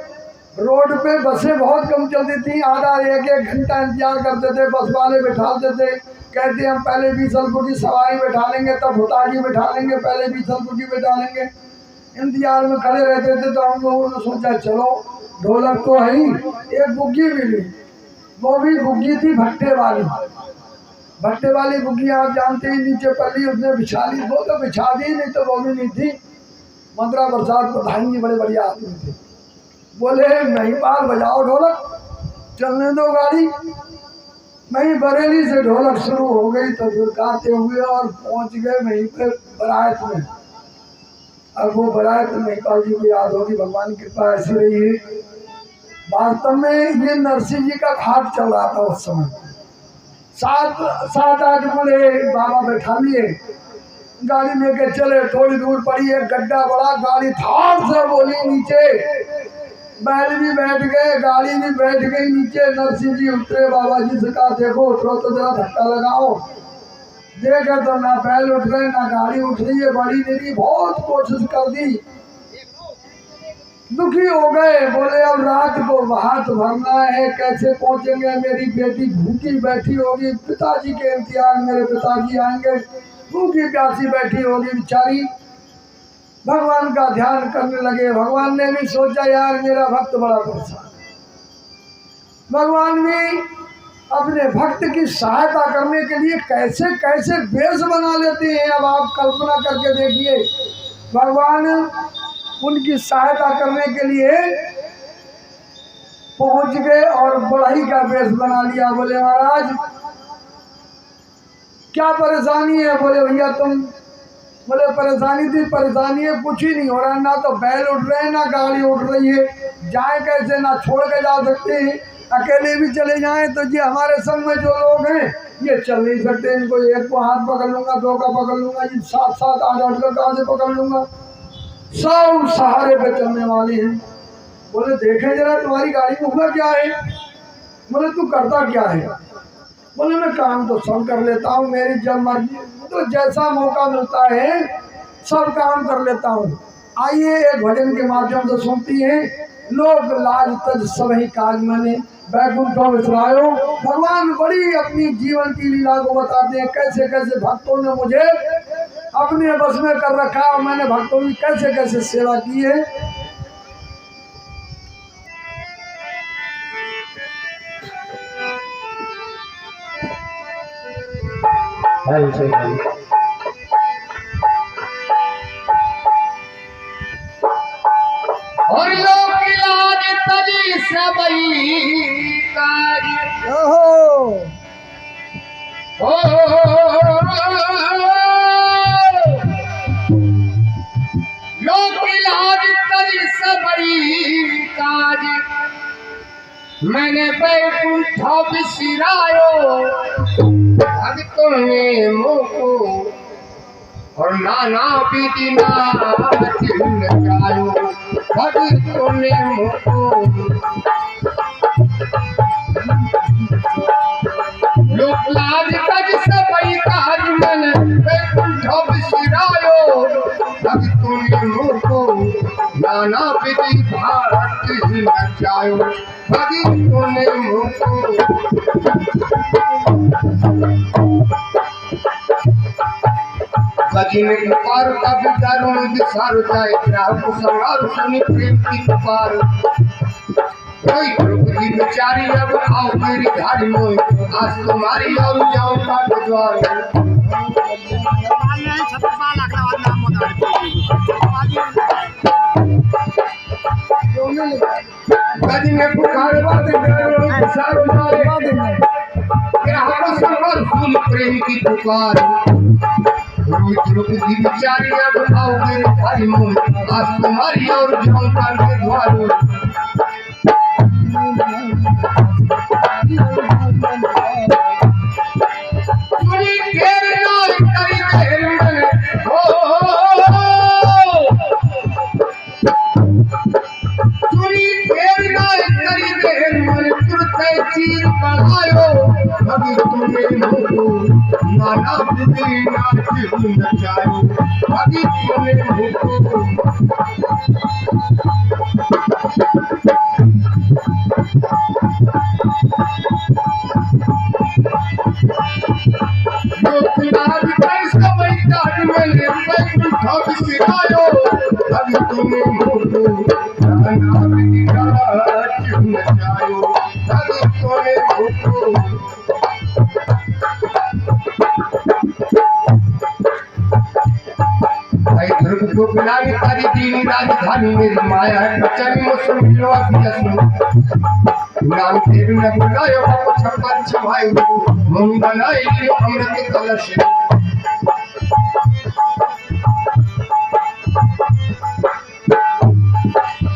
Speaker 1: रोड पे बसें बहुत कम चलती थी, आधा एक एक घंटा इंतजार करते थे, बस वाले बैठाते थे, कहते हम पहले 20 रुपये की सवारी बैठा लेंगे, तब भुताकी बैठा लेंगे, पहले 20 रुपये की बैठा लेंगे। इंतजार में खड़े रहते थे। तो हम लोगों ने सोचा चलो ढोलक तो है ही, एक बुग्गी मिली, वो भी बुग्गी थी भट्टे वाली। भट्टे वाली बुग्गी आप जानते ही, नीचे पल्ली उसने बिछा ली, वो तो बिछा दी, नहीं तो वो भी नहीं थी। मंत्रा प्रसाद प्रधान जी बड़े बढ़िया आदमी थे, बोले महिपाल बजाओ ढोलक, चलने दो गाड़ी। वहीं बरेली से ढोलक शुरू हो गई, तो फिर गाते हुए और पहुंच गए वहीं पे बरात में। अब वो बरात महिपाल जी को याद होगी, भगवान की कृपा ऐसी रही है। वास्तव में ये नरसिंह जी का घाट चल रहा था उस समय। 7-8 बड़े बाबा बैठा लिए, गाड़ी लेके चले। थोड़ी दूर पड़ी, एक गड्ढा बड़ा, गाड़ी धाड़ से बोली नीचे, बैल भी बैठ गए, गाड़ी भी बैठ गई नीचे। नरसिंह जी उतरे, बाबा जी से कहा देखो उतरो तो जरा धक्का लगाओ। देखे तो ना बैल उठ रहे ना गाड़ी उठ रही है, बड़ी देरी बहुत कोशिश कर दी, दुखी हो गए। बोले अब रात को हाथ भरना है, कैसे पहुंचेंगे, मेरी बेटी भूखी बैठी होगी, पिताजी के इंतजार, मेरे पिताजी आएंगे, भूखी प्यासी बैठी होगी बेचारी। भगवान का ध्यान करने लगे। भगवान ने भी सोचा यार मेरा भक्त बड़ा परेशान। भगवान भी अपने भक्त की सहायता करने के लिए कैसे कैसे वेश बना लेते हैं। अब आप कल्पना करके देखिए, भगवान उनकी सहायता करने के लिए पहुंच गए और बढ़ई का वेश बना लिया। बोले महाराज क्या परेशानी है? बोले भैया तुम, बोले परेशानी थी, परेशानी है कुछ ही नहीं हो रहा, ना तो बैल उठ रहे हैं ना गाड़ी उठ रही है, जाए कैसे, ना छोड़ के जा सकते हैं, अकेले भी चले जाएं तो ये हमारे संग में जो लोग हैं ये चल नहीं सकते, इनको एक को हाथ पकड़ लूंगा, दो का पकड़ लूंगा, ये 7-7 8-8 का कहाँ से पकड़ लूंगा, सब सहारे पे चलने वाले हैं। बोले देखे जरा तुम्हारी गाड़ी में हुआ क्या है? बोले तू करता क्या है? बोले मैं काम तो सब कर लेता हूँ, मेरी जब मर्जी, तो जैसा मौका मिलता है सब काम कर लेता हूँ। आइए एक भजन के माध्यम से सुनती हैं, लोग लाज तज सभी काज मैंने बैकुंठों विसरायो। भगवान बड़ी अपनी जीवन की लीला को बताते हैं, कैसे कैसे भक्तों ने मुझे अपने बस में कर रखा और मैंने भक्तों की कैसे कैसे सेवा की है।
Speaker 2: और लोग लाज तजी सबई काज, लोग लाज तजी सबई काज, मैंने बैकुंठ बिसरायो। भक्तों ने मोको और नाना विधि नाच नचायो। भक्तों ने मोको लोक लाज तज सबई काज, मैंने बैकुंठ बिसरायो। भक्तों ने मोको नाना विधि नाच नचायो। भक्तों ने मोको भजन पुकार कभी दारुण विसार जाए, ग्राहक संहार सुनी प्रेम की पुकार। कोई द्रौपदी बेचारी अब आओ मेरी धारी मोई, आज तुम्हारी और जाओ का द्वार। भजन पुकार कभी दारुण विसार जाए, ग्राहक संहार सुनी प्रेम की पुकार। द्रौपदी बेचारी अब आओ मेरे भाई मोह, आज तुम्हारी और झोंकार के द्वार। सुनी ढेर नाल करी ढेर मन हो, सुनी ढेर नाल करी ढेर मन, तुरते चीर बढ़ायो। अभी तुम्हें मोको नाना विधि नाच नचायो। अभी तुम्हें मोको उठा बिसरायो अब तुम मोटो नाना बिगड़ा क्यों न जायो अब तुम मोटो। को बिलानी तारी दीनी राजधानी मेरी माया है बचन मुझसे मिलो अभी असलो नाम तेरे न बुलायो बाबू छप्पर छवाई मुंह बनाई लियो अमृत कलश।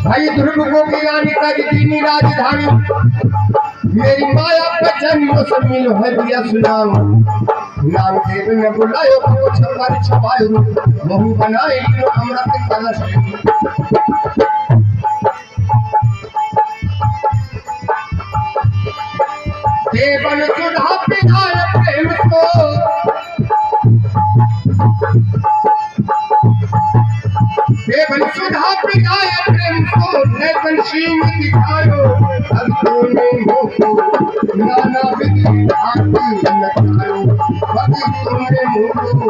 Speaker 2: भाई ध्रुव को बिलानी तारी दीनी राजधानी मेरी माया बचन मुझसे मिलो अभी असलो नाम देव ने बुलायो बाबू छप्पर छवाई मुंह बनाई लियो अमृत कलश। देवन सुधा पिलाए प्रेम को देवन सुधा पिलाए प्रेम को देवन सीम दिखायो अब तूने मोको नाना विधि आती नचायो अब तूने मोको।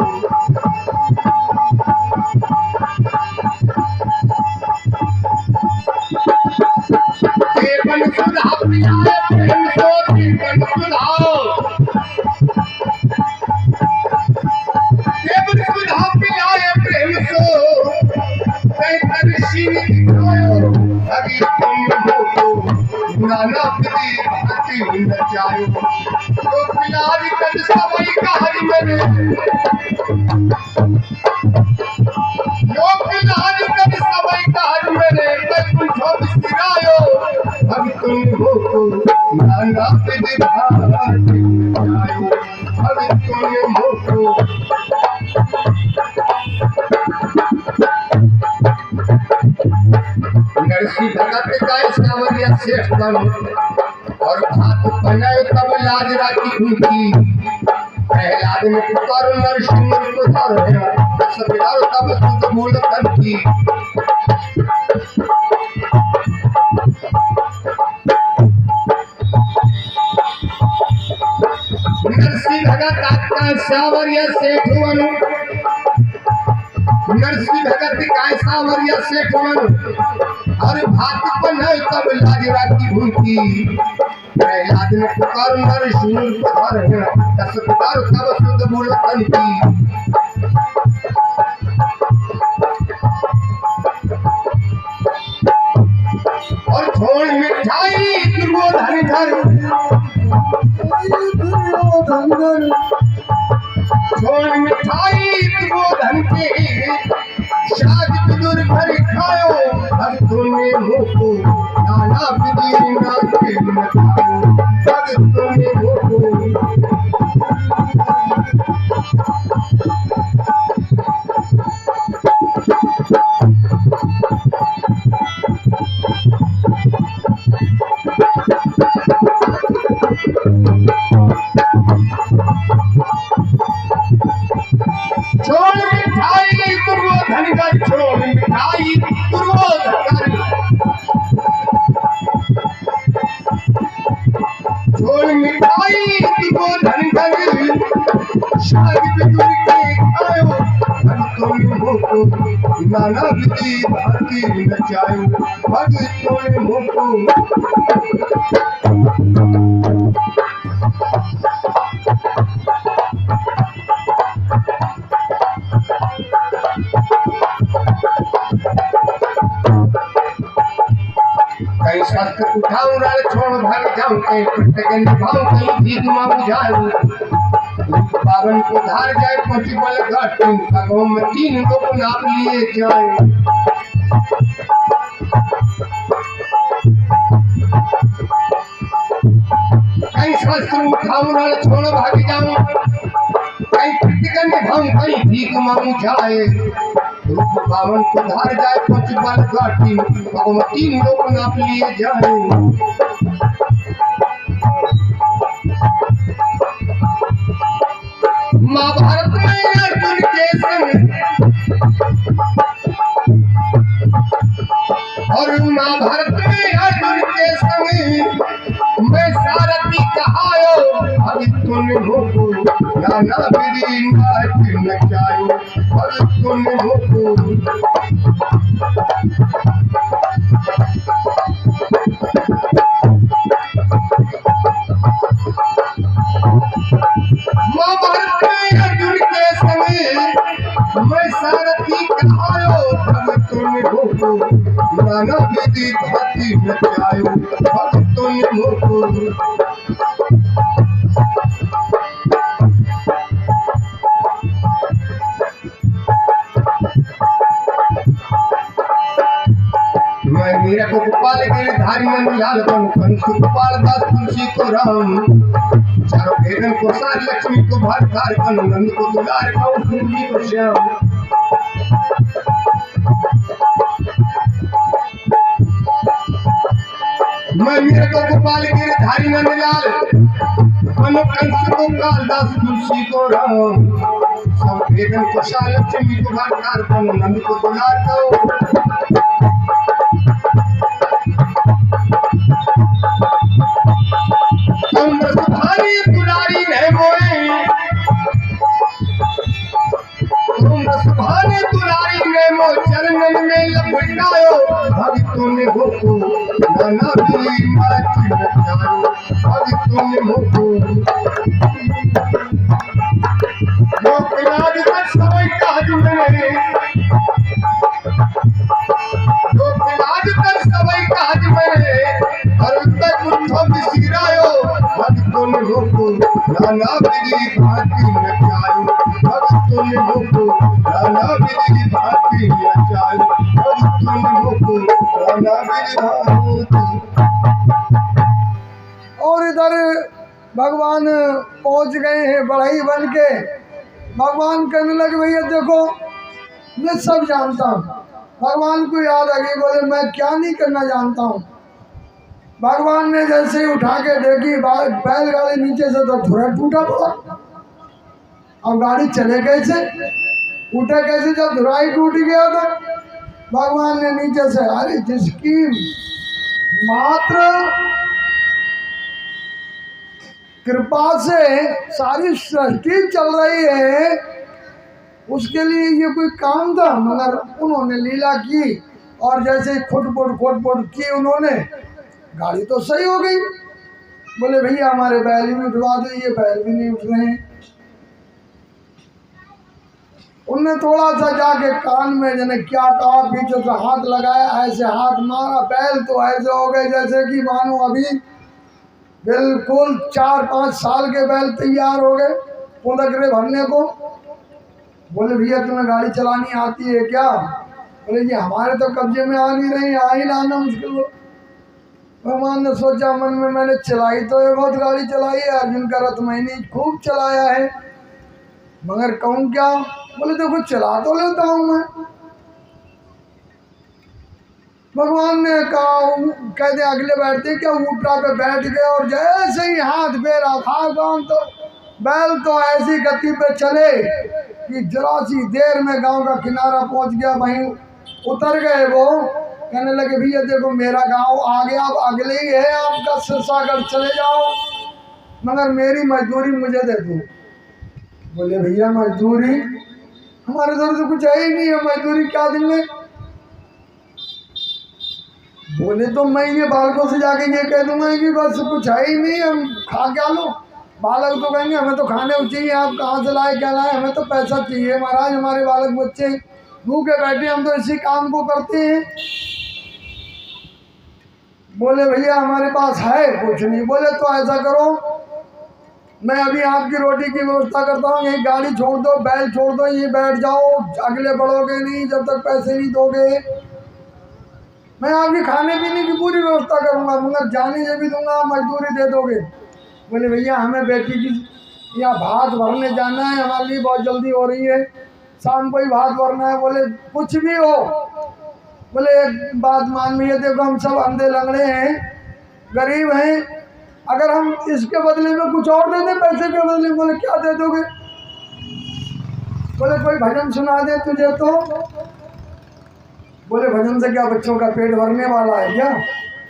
Speaker 2: देवन सुधा पिलाए प्रेम को देवन सुधा पिलाए प्रेम को देवन सीम दिखायो अभी तुम मोको नाना विधि आती नचायो तो पिलारी कर सवई कहानी मैंने लोग पिलारी कर सवई कहानी मैंने मैं उठा बिसरायो अब तुम मोको नाना विधि आती नचायो अब तुम मोको। नरसी भगत का सावरिया शेष बनो और भात बनाए तब लाज राखी उनकी प्रहलाद ने पुकारो नरसिंह को धरो सबिलारो तब सुध मूल कंठी। नरसी भगत का सावरिया शेष बनो नरसी भगत का सावरिया शेष बनो और भात बनाए तब लाज राखी भूखी प्रहलाद ने पुकारो नरसिंह को धरो सबिलारो तब सुध मूल कंठी। और छोड़ मिठाई दुर्योधन घर छोड़ मिठाई दुर्योधन के शाद विदुर भर खायो अब तूने मोको नाना विधि नाके नचायो अब तूने मोको। छोड़ मिठाई दुर्योधन का छोड़ मिठाई दुर्योधन छोड़ मिठाई दुर्योधन का शाद विदुर के खायो अब तुम मोको नाना विधि आती नचायो अब तुम मोको। कहीं शस्त्र उठाऊं रण छोड़ भाग जाऊं कहीं पिटके निभाऊं कहीं भीख मांग जाऊं पावन को धार जाए पहुंची बल घाट पगों में तीन लोग नाप लिए जाए। कहीं शस्त्र उठाऊं रण छोड़ भाग जाऊं कहीं पिटके निभाऊं कहीं भीख मांग जाए पावन को धार जाए पहुंच बल घाटी पगों में तीन लोग नाप लिए जाए। महाभारत में अर्जुन के संग और महाभारत में अर्जुन के संग मैं सारथी कहायो अब तुम मोको नाना विधि नाके नचायो अब तुम तुम हो महाभारत में अर्जुन के समय मैं सारथी कहायो भग तुम हो नाना विधि भांति नचायो भग तुम हो मैं मेरा को गोपाल के धारी मन लाल बन कंस गोपाल दास तुलसी को राम चारों वेदन को सार लक्ष्मी को भारतार कन नंद को दुलार कौ सुंदरी को श्याम मैं मेरा को गोपाल के धारी मन लाल बन कंस गोपाल दास तुलसी को राम सब वेदन को सार लक्ष्मी को भारतार कन नंद को दुलार कौ भारी दुलारी है मोए तुम सुभाने दुलारी ने मो चरणन में लपटायो भक्तों ने हो नाना भी माची नचायो भक्तों ने हो लोक लाज का समय काज में लोक लाज का समय काज में हर तक उठो बिसिरायो भक्तों ने हो नाना विधि भांति नचायो भक्तों ने हो नाना विधि भांति नचायो भक्तों ने हो नाना विधि भांति।
Speaker 1: और इधर भगवान पहुंच गए हैं बढ़ई बन के। भगवान कहने लगे भैया देखो मैं सब जानता हूँ। भगवान को याद आ गई, बोले मैं क्या नहीं करना जानता हूँ। भगवान ने जैसे ही उठा के देखी बैलगाड़ी नीचे से तो थोड़ा टूटा पड़ा। अब गाड़ी चले कैसे, उठे कैसे? जब धुराई टूट गया तो भगवान ने नीचे से, अरे जिसकी मात्र कृपा से सारी सृष्टि चल रही है उसके लिए ये कोई काम था, मगर उन्होंने लीला की और जैसे खोट की उन्होंने, गाड़ी तो सही हो गई। बोले भैया हमारे बैल भी उठवा दो, ये बैल भी नहीं उठ रहे हैं। उनने थोड़ा सा जाके कान में जने क्या कहा, पीछे से हाथ लगाया, ऐसे हाथ मारा, बैल तो ऐसे हो गए जैसे कि मानो अभी बिल्कुल 4-5 साल के बैल तैयार हो गए पुंदकरे भरने को। बोले भैया तुम्हें गाड़ी चलानी आती है क्या? बोले जी हमारे तो कब्जे में आ नहीं रही, आ ही लाना मुश्किल हो। भगवान ने सोचा मन में, मैंने चलाई तो ये बहुत गाड़ी चलाई है, अर्जुन का रथ मैंने खूब चलाया है, मगर कहूँ क्या? बोले देखो चला तो लेता हूँ मैं। भगवान ने कहा, कहते अगले बैठते क्या, ऊपरा पे बैठ गए और जैसे ही हाथ फेरा भगवान तो बैल तो ऐसी गति पे चले कि जरा सी देर में गांव का किनारा पहुंच गया। वहीं उतर गए वो। कहने लगे भैया देखो मेरा गांव आ गया, अब अगले ही है आपका सिरसागर, चले जाओ, मगर मेरी मजदूरी मुझे दे दो। बोले भैया मजदूरी हमारे इधर तो कुछ है ही नहीं है, मजदूरी क्या देंगे? बोले तो मैं ये बालकों से जाके ये कह दूंगा कि बस कुछ है ही नहीं, हम खा क्या लो। बालक तो कहेंगे हमें तो खाने चाहिए, आप कहाँ से लाए क्या लाए, हमें तो पैसा चाहिए महाराज, हमारे बालक बच्चे भूखे बैठे, हम तो इसी काम को करते हैं। बोले भैया हमारे पास है कुछ नहीं। बोले तो ऐसा करो, मैं अभी आपकी रोटी की व्यवस्था करता हूँ, यही गाड़ी छोड़ दो, बैल छोड़ दो, ये बैठ जाओ, अगले बढ़ोगे नहीं जब तक पैसे नहीं दोगे। मैं आपकी खाने पीने की पूरी व्यवस्था करूँगा, मगर जाने ये भी दूंगा, मजदूरी दे दोगे। बोले भैया हमें बेटी की या भात भरने जाना है, हमारे लिए बहुत जल्दी हो रही है, शाम को ही भात भरना है। बोले कुछ भी हो। बोले एक बात मान भैया देखो हम सब अंधे लंगड़े हैं, गरीब हैं, अगर हम इसके बदले में कुछ और दे दें पैसे के बदले। बोले क्या दे दोगे? बोले कोई भजन सुना दे तुझे तो। बोले भजन से क्या बच्चों का पेट भरने वाला है क्या?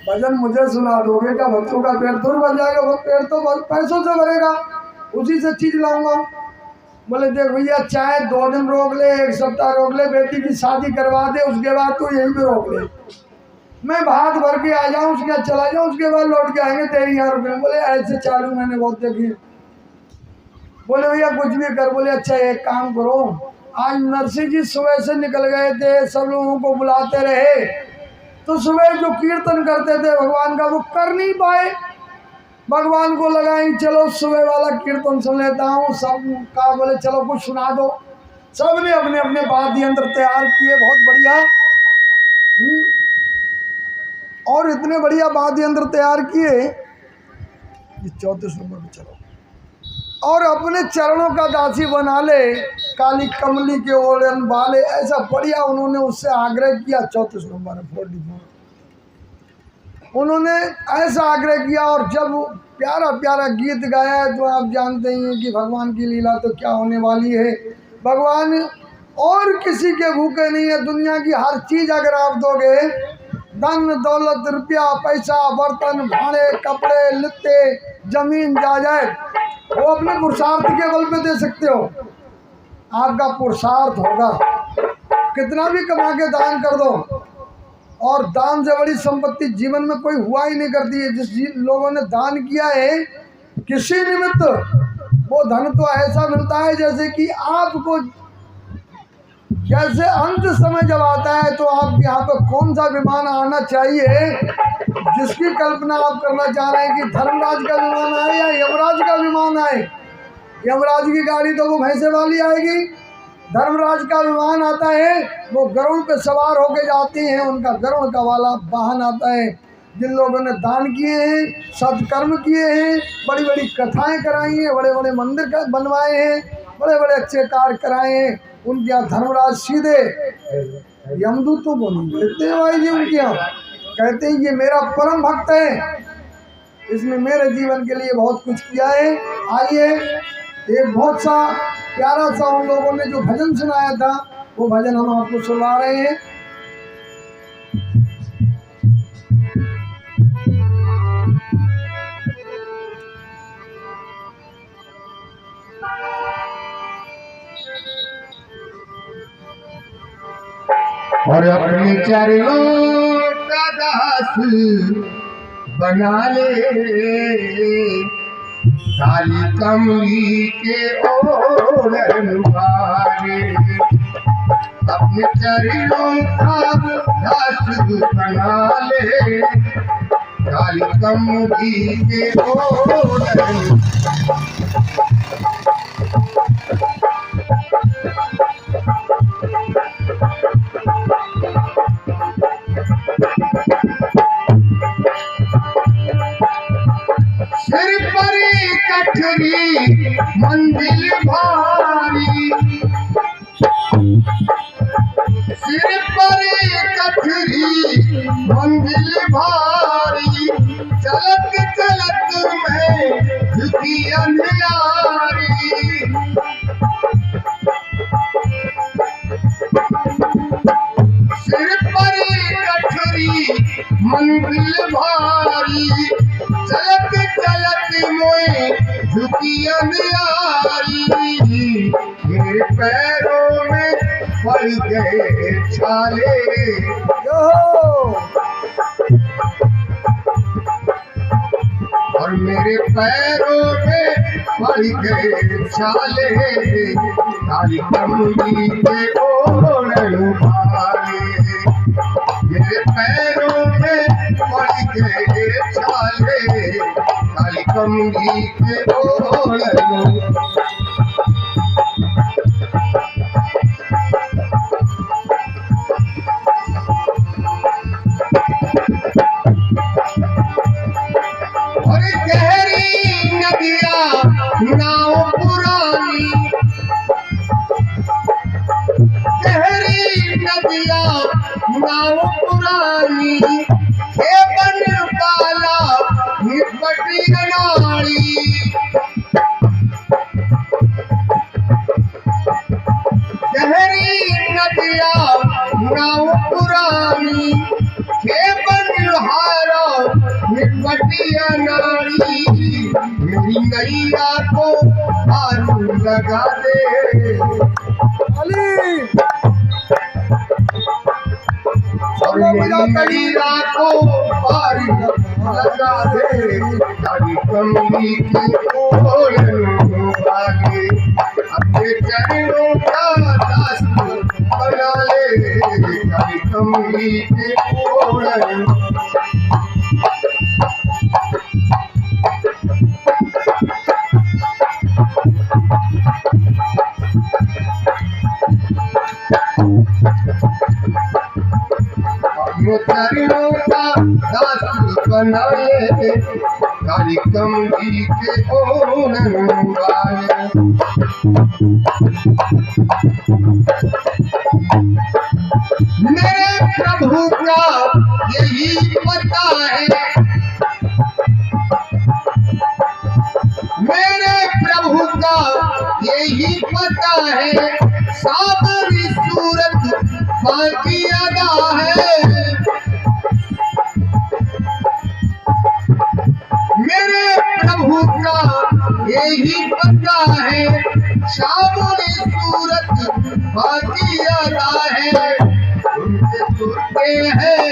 Speaker 1: भजन मुझे सुना दोगे क्या? बच्चों का पेट थोड़ा भर जाएगा, वो पेट तो पैसों से भरेगा, उसी से चीज लाऊंगा। बोले देख भैया चाहे 2 दिन रोक ले, 1 सप्ताह रोक ले, बेटी की शादी करवा दे, उसके बाद तू यहीं पे रोक ले, मैं भात भर के आ जाऊं, उसके बाद चला जाऊं, उसके बाद लौट के आएंगे तेरी यहाँ रुके। बोले ऐसे चालू मैंने बहुत देखी। बोले भैया कुछ भी कर। बोले अच्छा एक काम करो, आज नरसिंह जी सुबह से निकल गए थे, सब लोगों को बुलाते रहे, तो सुबह जो कीर्तन करते थे भगवान का वो कर नहीं पाए। भगवान को लगाएं चलो सुबह वाला कीर्तन सुन लेता हूँ। सब का बोले चलो कुछ सुना दो। सब ने अपने अपने वाद्य यंत्र तैयार किए, बहुत बढ़िया। और इतने बढ़िया वाद्य यंत्र तैयार किए, 34 नंबर पे चलो, और अपने चरणों का दासी बना ले, काली कमली के ओढ़न वाले, ऐसा बढ़िया उन्होंने उससे आग्रह किया। 34 नंबर 44 उन्होंने ऐसा आग्रह किया। और जब प्यारा प्यारा गीत गाया है तो आप जानते ही हैं कि भगवान की लीला तो क्या होने वाली है। भगवान और किसी के भूखे नहीं है। दुनिया की हर चीज़ अगर आप दोगे, धन दौलत रुपया पैसा बर्तन भाड़े कपड़े लत्ते जमीन जायदाद, वो अपने पुरुषार्थ के बल पे दे सकते हो। आपका पुरुषार्थ होगा, कितना भी कमा के दान कर दो। और दान से बड़ी संपत्ति जीवन में कोई हुआ ही नहीं करती है। जिस लोगों ने दान किया है किसी निमित्त, वो धन तो ऐसा मिलता है जैसे कि आपको, जैसे अंत समय जब आता है तो आप यहाँ पर कौन सा विमान आना चाहिए जिसकी कल्पना आप करना चाह रहे हैं कि धर्मराज का विमान आए या यमराज का विमान आए। यमराज की गाड़ी तो वो भैंसे वाली आएगी, धर्मराज का विमान आता है, वो गरुड़ पे सवार होके जाते हैं, उनका गरुड़ का वाला वाहन आता है। जिन लोगों ने दान किए हैं, सत्कर्म किए हैं, बड़ी बड़ी कथाएं कराई हैं, बड़े बड़े मंदिर बनवाए हैं, बड़े बड़े अच्छे कार्य कराए हैं, उनके यहाँ धर्मराज सीधे यमदूत तो बोलेंगे देते हैं भाई जी। उनके यहाँ कहते हैं ये मेरा परम भक्त है, इसने मेरे जीवन के लिए बहुत कुछ किया है। आइए एक बहुत सा प्यारा सा उन लोगों ने जो भजन सुनाया था, वो भजन हम आपको सुना रहे हैं।
Speaker 2: और अपने चरणों का दास बना ले, काली कमली के ओढ़न वाले। अपने चरणों का दास बना ले, काली कमली के ओढ़न। सिर पर कठरी मंजिल भारी, सिर पर कठरी मंजिल भारी, चलत चलत में झुकी अंधियारी। सिर पर कठरी मंजिल भारी, चलत चलत मोए झुकी अंधियारी। मेरे पैरों में पड़ गए छाले, और मेरे पैरों में पड़ गए छाले, काली कमली के ओढ़न वाले। मेरे पैरों में पड़ गए छाले, काली कमली के ओढ़न। और गहरी नदियाँ नाव पुरानी, गहरी नदियाँ नाव पुरानी, बन काला निपटी नाड़ी। गहरी नदियाँ नाव पुरानी, बन हारा पटिया नारी मेरी नैया को पार लगा दे।
Speaker 1: अली
Speaker 2: और मेरी नैया को पार लगा दे। तारी कमली की ओर आगे अपने चरणों का दास बना ले। तारी कमली की ओर चरणों का दास बना ले। तारी कमली के ओर वाले मेरे प्रभु का यही पता है। मेरे प्रभु का यही पता है। सावरी सूरत बाकी अदा है। मेरे प्रभु का यही पता है। सावरी सूरत बाकी अदा है। उनसे सुनते हैं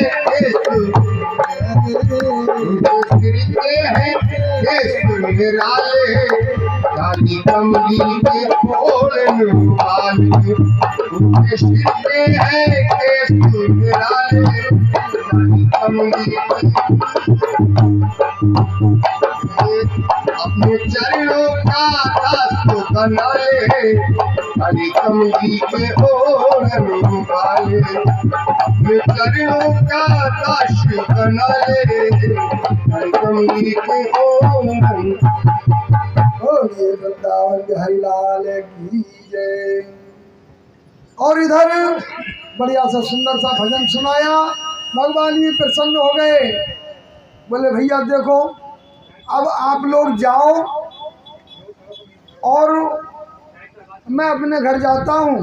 Speaker 2: निराले। तारी कमली के ओढ़ने वाले उनके सिर पे है केस निराले। तारी कमली अपने चरणों का दास बना ले। तारी कमली के ओढ़ने वाले अपने चरणों का दास बना ले। तारी कमली के ओढ़ने
Speaker 1: वृंदावन बिहारी लाल की जय। और इधर बढ़िया सा सुंदर सा भजन सुनाया। भगवान जी प्रसन्न हो गए। बोले भैया देखो अब आप लोग जाओ और मैं अपने घर जाता हूँ।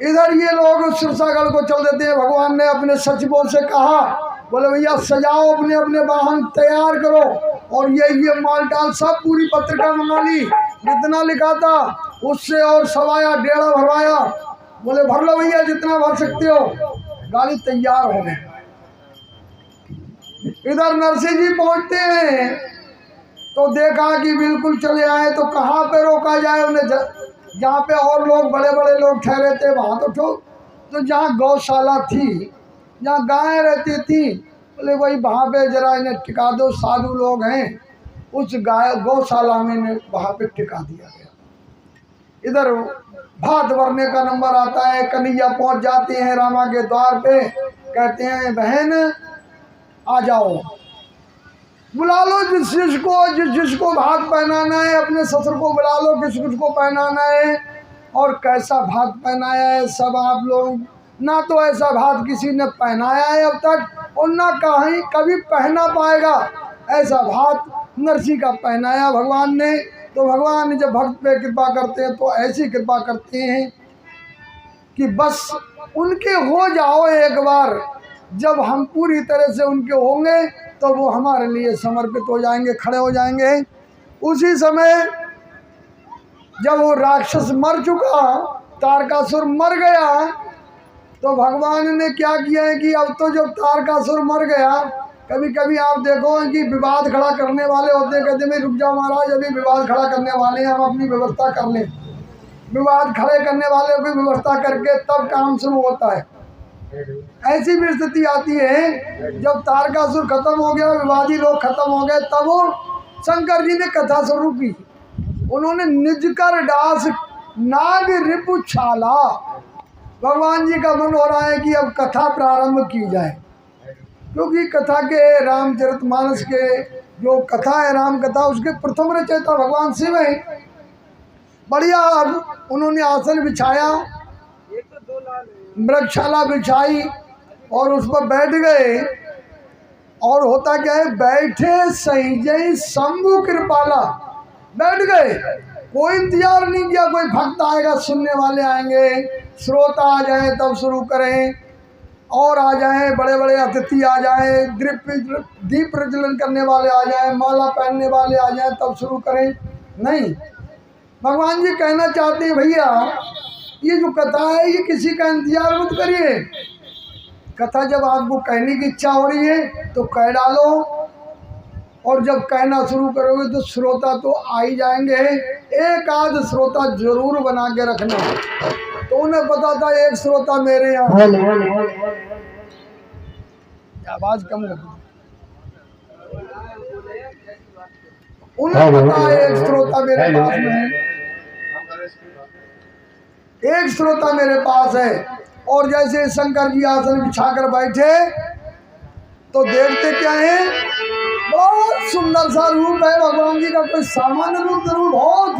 Speaker 1: इधर ये लोग सिरसागढ़ को चल देते हैं। भगवान ने अपने सचिवों से कहा, बोले भैया सजाओ, अपने अपने वाहन तैयार करो और ये माल टाल सब पूरी पत्रिका मंगा ली। जितना लिखा था उससे और सवाया डेढ़ा भरवाया। बोले भर लो भैया जितना भर सकते हो। गाड़ी तैयार हो गई। इधर नरसिंह जी पहुंचते हैं तो देखा कि बिल्कुल चले आए। तो कहाँ पे रोका जाए उन्हें? जहाँ पे और लोग बड़े बड़े लोग ठहरे थे वहाँ तो जहाँ गौशाला थी, जहाँ गायें रहती थी, बोले भाई वहाँ पे जरा इन्हें टिका दो, साधु लोग हैं। उस गौशाला में वहाँ पे टिका दिया गया। इधर भात भरने का नंबर आता है। कन्हैया पहुँच जाते हैं रामा के द्वार पे। कहते हैं बहन आ जाओ, बुला लो जिसको भात पहनाना है। अपने ससुर को बुला लो किसको पहनाना है और कैसा भात पहनाया है। सब आप लोग ना तो ऐसा भात किसी ने पहनाया है अब तक और ना कहीं कभी पहना पाएगा। ऐसा भात नरसिंह का पहनाया भगवान ने। तो भगवान जब भक्त पे कृपा करते हैं तो ऐसी कृपा करते हैं कि बस उनके हो जाओ एक बार। जब हम पूरी तरह से उनके होंगे तो वो हमारे लिए समर्पित हो जाएंगे, खड़े हो जाएंगे। उसी समय जब वो राक्षस मर चुका, तारकासुर मर गया, तो भगवान ने क्या किया है कि अब तो जब तारकासुर मर गया, कभी कभी आप देखो कि विवाद खड़ा करने वाले होते हैं, कहते हैं रुक जाओ महाराज अभी विवाद खड़ा करने वाले हैं, हम अपनी व्यवस्था कर लें। विवाद खड़े करने वाले की व्यवस्था करके तब काम शुरू होता है। ऐसी भी स्थिति आती है जब तारकासुर खत्म हो गया, विवादी लोग खत्म हो गए, तब वो शंकर जी ने कथा शुरू की। उन्होंने निज कर दास नाग रिपु छाला। भगवान जी का मन हो रहा है कि अब कथा प्रारंभ की जाए, क्योंकि कथा के रामचरितमानस के जो कथा है राम कथा, उसके प्रथम रचयिता भगवान शिव है। बढ़िया उन्होंने आसन बिछाया, मृगशाला बिछाई और उस पर बैठ गए। और होता क्या है, बैठे सही जय शंभु कृपाला, बैठ गए। कोई इंतजार नहीं किया कोई भक्त आएगा, सुनने वाले आएंगे, श्रोता आ जाए तब शुरू करें। और आ जाएं, बड़े बड़े अतिथि आ जाएं, दीप प्रज्वलन करने वाले आ जाएं, माला पहनने वाले आ जाएं, तब शुरू करें। नहीं, भगवान जी कहना चाहते हैं भैया ये जो कथा है ये किसी का इंतजार मत करिए। कथा जब आपको कहने की इच्छा हो रही है तो कह डालो, और जब कहना शुरू करोगे तो श्रोता तो आ ही जाएंगे। एक आध श्रोता जरूर बना के रखना। तो उन्हें पता था एक श्रोता मेरे यहाँ, आवाज कम कर, उन्हें पता है एक श्रोता मेरे पास में है, एक श्रोता मेरे पास है। और जैसे शंकर जी आसन बिछाकर बैठे तो देखते क्या है, बहुत सुंदर सा रूप है भगवान जी का, कोई सामान्य रूप जरूर, बहुत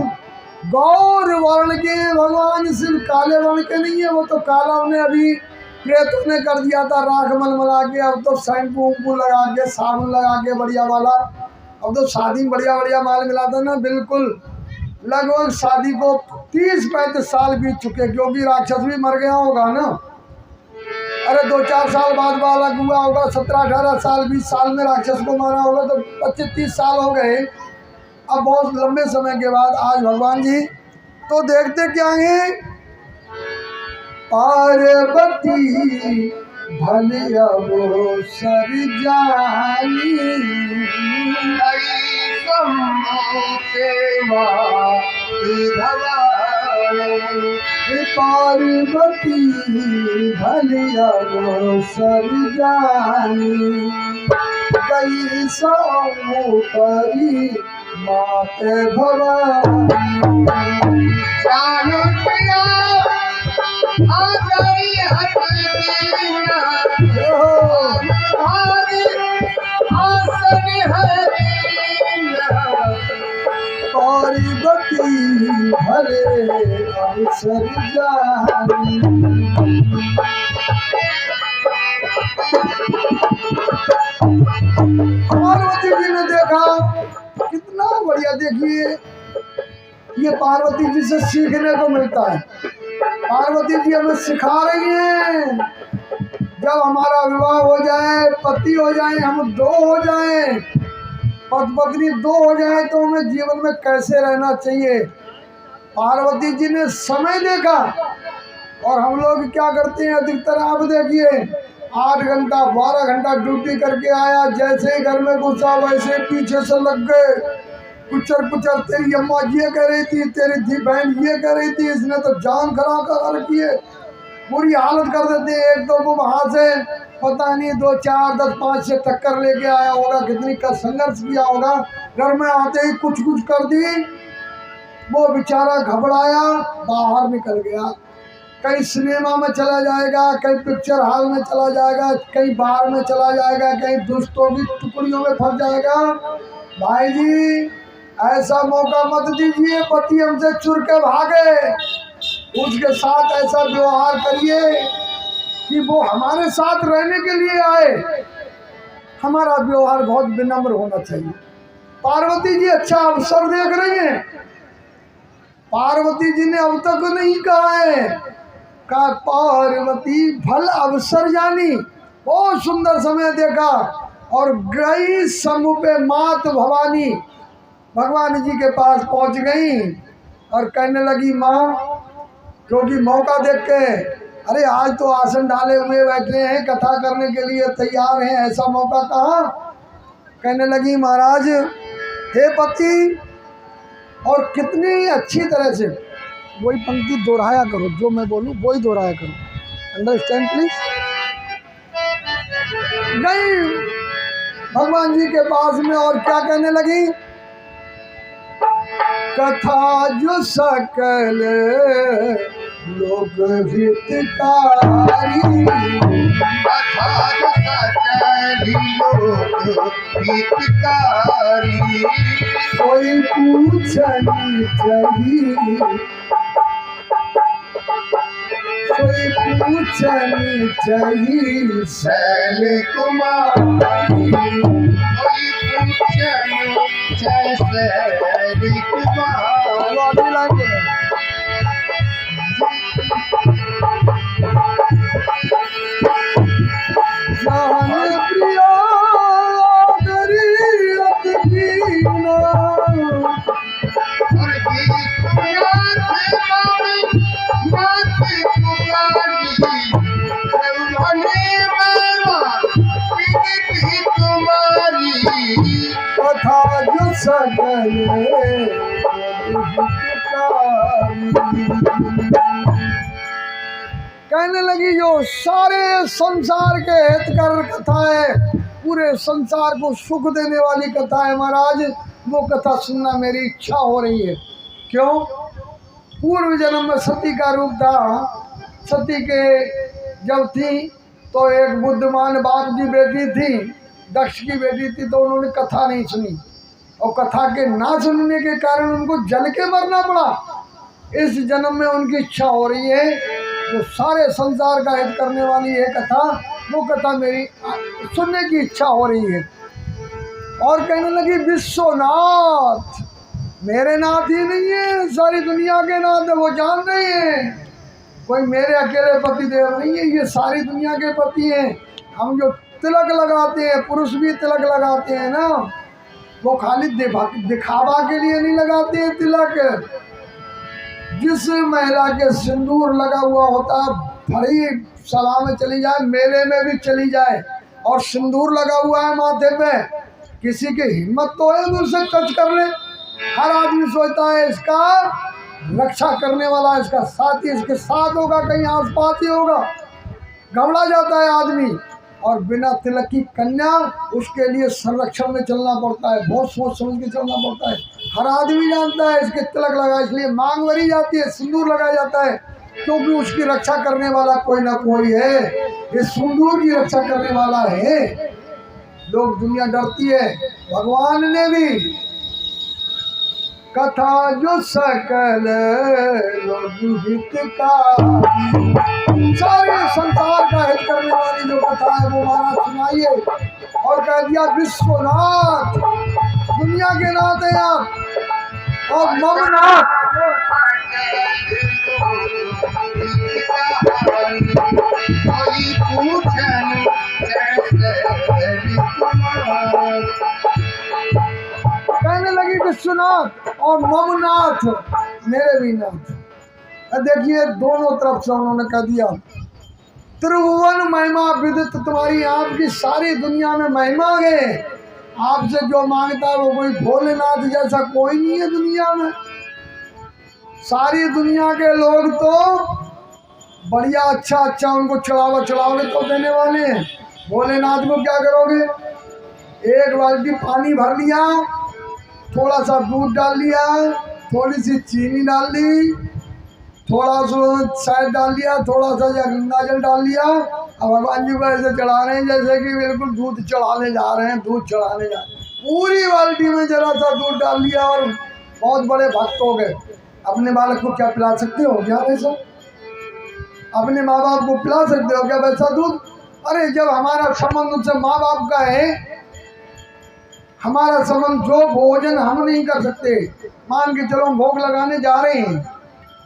Speaker 1: गौर वर्ण के भगवान, सिर्फ काले वर्ण के नहीं है। वो तो काला उन्हें अभी प्रेतों ने कर दिया था, राख मलमला के, अब तो शैम्पू वम्पू लगा के, साबुन लगा के बढ़िया वाला, अब तो शादी में बढ़िया बढ़िया माल मिलाता ना। बिल्कुल लगभग शादी को 30-35 साल बीत चुके, क्योंकि राक्षस भी मर गया होगा ना। अरे 2-4 साल बाद बालक हुआ होगा, 17-18 साल 20 साल में राक्षस को मारा होगा, तो 25-30 साल हो गए। अब बहुत लंबे समय के बाद आज भगवान जी तो देखते क्या है, पार्वती भले वो सर जानी, पार्वती भले वो सर जानी, कई सौ परी माते भवानी, पार्वती भले अवसर जानी। पार्वती जी ने देखा कितना बढ़िया, देखिए ये पार्वती जी से सीखने को मिलता है। पार्वती जी हमें सिखा रही हैं, जब हमारा विवाह हो जाए, पति हो जाए, हम दो हो जाए, पति पत्नी दो हो जाए, तो हमें जीवन में कैसे रहना चाहिए। पार्वती जी ने समय देखा, और हम लोग क्या करते हैं अधिकतर, आप देखिए 8 घंटा 12 घंटा ड्यूटी करके आया, जैसे ही घर में घुसा वैसे पीछे से लग गए, कुचर तेरी अम्मा ये कह रही थी, तेरी धी बहन ये कह रही थी, इसने तो जान खराब कर रखी है, बुरी हालत कर देते हैं। एक तो वो वहाँ से पता नहीं 2, 4, 10, 5 से टक्कर लेके आया होगा, कितनी का संघर्ष किया होगा, घर में आते ही कुछ कर दी, वो बेचारा घबराया, बाहर निकल गया, कहीं सिनेमा में चला जाएगा, कहीं पिक्चर हॉल में चला जाएगा, कहीं बार में चला जाएगा, कहीं दोस्तों की टुकड़ियों में फंस जाएगा। भाई जी ऐसा मौका मत दीजिए, पति हमसे चुर के भागे, उसके साथ ऐसा व्यवहार करिए कि वो हमारे साथ रहने के लिए आए। हमारा व्यवहार बहुत विनम्र होना चाहिए। पार्वती जी अच्छा अवसर देख रही हैं। पार्वती जी ने अब तक नहीं कहा है, का पार्वती भल अवसर जानी, बहुत सुंदर समय देखा और गई समूह पे मात भवानी, भगवान जी के पास पहुंच गई और कहने लगी माँ, क्योंकि मौका देख के, अरे आज तो आसन डाले हुए बैठे हैं, कथा करने के लिए तैयार हैं, ऐसा मौका कहाँ। कहने लगी महाराज हे पति, और कितनी अच्छी तरह से वही पंक्ति दोहराया करो, जो मैं बोलूँ वही दोहराया करो, अंडरस्टैंड प्लीज। गई भगवान जी के पास में और क्या कहने लगी, कथा जो सकल लोक हितकारी,
Speaker 2: कथा जो सकल लोक हितकारी,
Speaker 1: कोई पूछनी चाहिए, कोई पूछनी चाहिए
Speaker 2: शैल कुमारी, कोई पूछनी चाहिए शैल कुमारी।
Speaker 1: सकल कहने लगी जो सारे संसार के हितकर कथा है, पूरे संसार को सुख देने वाली कथा है महाराज, वो कथा सुनना मेरी इच्छा हो रही है। क्यों? पूर्व जन्म में सती का रूप था। सती के जब थी तो एक बुद्धिमान बाप की बेटी थी, दक्ष की बेटी थी, तो उन्होंने कथा नहीं सुनी और कथा के ना सुनने के कारण उनको जल के मरना पड़ा। इस जन्म में उनकी इच्छा हो रही है जो सारे संसार का हित करने वाली है कथा, वो कथा मेरी सुनने की इच्छा हो रही है। और कहने लगी विश्वनाथ मेरे नाथ ही नहीं है, सारी दुनिया के नाथ है, वो जान रही है। कोई मेरे अकेले पति देव नहीं है, ये सारी दुनिया के पति हैं। हम जो तिलक लगाते हैं, पुरुष भी तिलक लगाते हैं ना, वो खाली दिखावा के लिए नहीं लगाते हैं तिलक। जिस महिला के सिंदूर लगा हुआ होता है, भरी सभा में चली जाए, मेले में भी चली जाए और सिंदूर लगा हुआ है माथे पे, किसी की हिम्मत तो है वो उसे टच कर ले। हर आदमी सोचता है इसका रक्षा करने वाला, इसका साथी इसके साथ होगा, कहीं आस पास ही होगा। घबरा जाता है आदमी। और बिना तिलक की कन्या, उसके लिए संरक्षण में चलना पड़ता है, बहुत सोच समझ के चलना पड़ता है। हर आदमी जानता है इसके तिलक लगा, इसलिए मांग भरी जाती है, सिंदूर लगाया जाता है, क्योंकि उसकी रक्षा करने वाला कोई ना कोई है। ये सिंदूर की रक्षा करने वाला है। लोग, दुनिया डरती है। भगवान ने भी कथा जो सकल लोग हितकारी, सारे संसार का हित करने वाली जो कथा है वो महाराज सुनाइए। और कह दिया विश्वनाथ, दुनिया के नाथ है आप और ममनाथ। कहने लगी विश्वनाथ और ममनाथ मेरे भी नाथ। देखिए दोनों तरफ से उन्होंने कह दिया त्रिभुवन महिमा विदित, तुम्हारी आपकी सारी दुनिया में महिमा है। आपसे जो मांगता है वो कोई भोलेनाथ जैसा कोई नहीं है दुनिया में। सारी दुनिया के लोग तो बढ़िया अच्छा अच्छा उनको चढ़ावे तो देने वाले हैं। भोलेनाथ को क्या करोगे? एक बाल्टी पानी भर लिया, थोड़ा सा दूध डाल लिया, थोड़ी सी चीनी डाल ली, थोड़ा सा शहद डाल लिया, थोड़ा सा गंगा जल डाल लिया, अब भगवान जी को ऐसे चढ़ा रहे हैं जैसे कि बिल्कुल दूध चढ़ाने जा रहे हैं, दूध चढ़ाने जा रहे हैं। पूरी बाल्टी में जरा सा दूध डाल लिया और बहुत बड़े भक्त हो गए। अपने बालक को क्या पिला सकते हो क्या वैसा? अपने माँ बाप को पिला सकते हो क्या वैसा दूध? अरे जब हमारा संबंध उनसे माँ बाप का है, हमारा संबंध, जो भोजन हम नहीं कर सकते, मान के चलो हम भोग लगाने जा रहे हैं,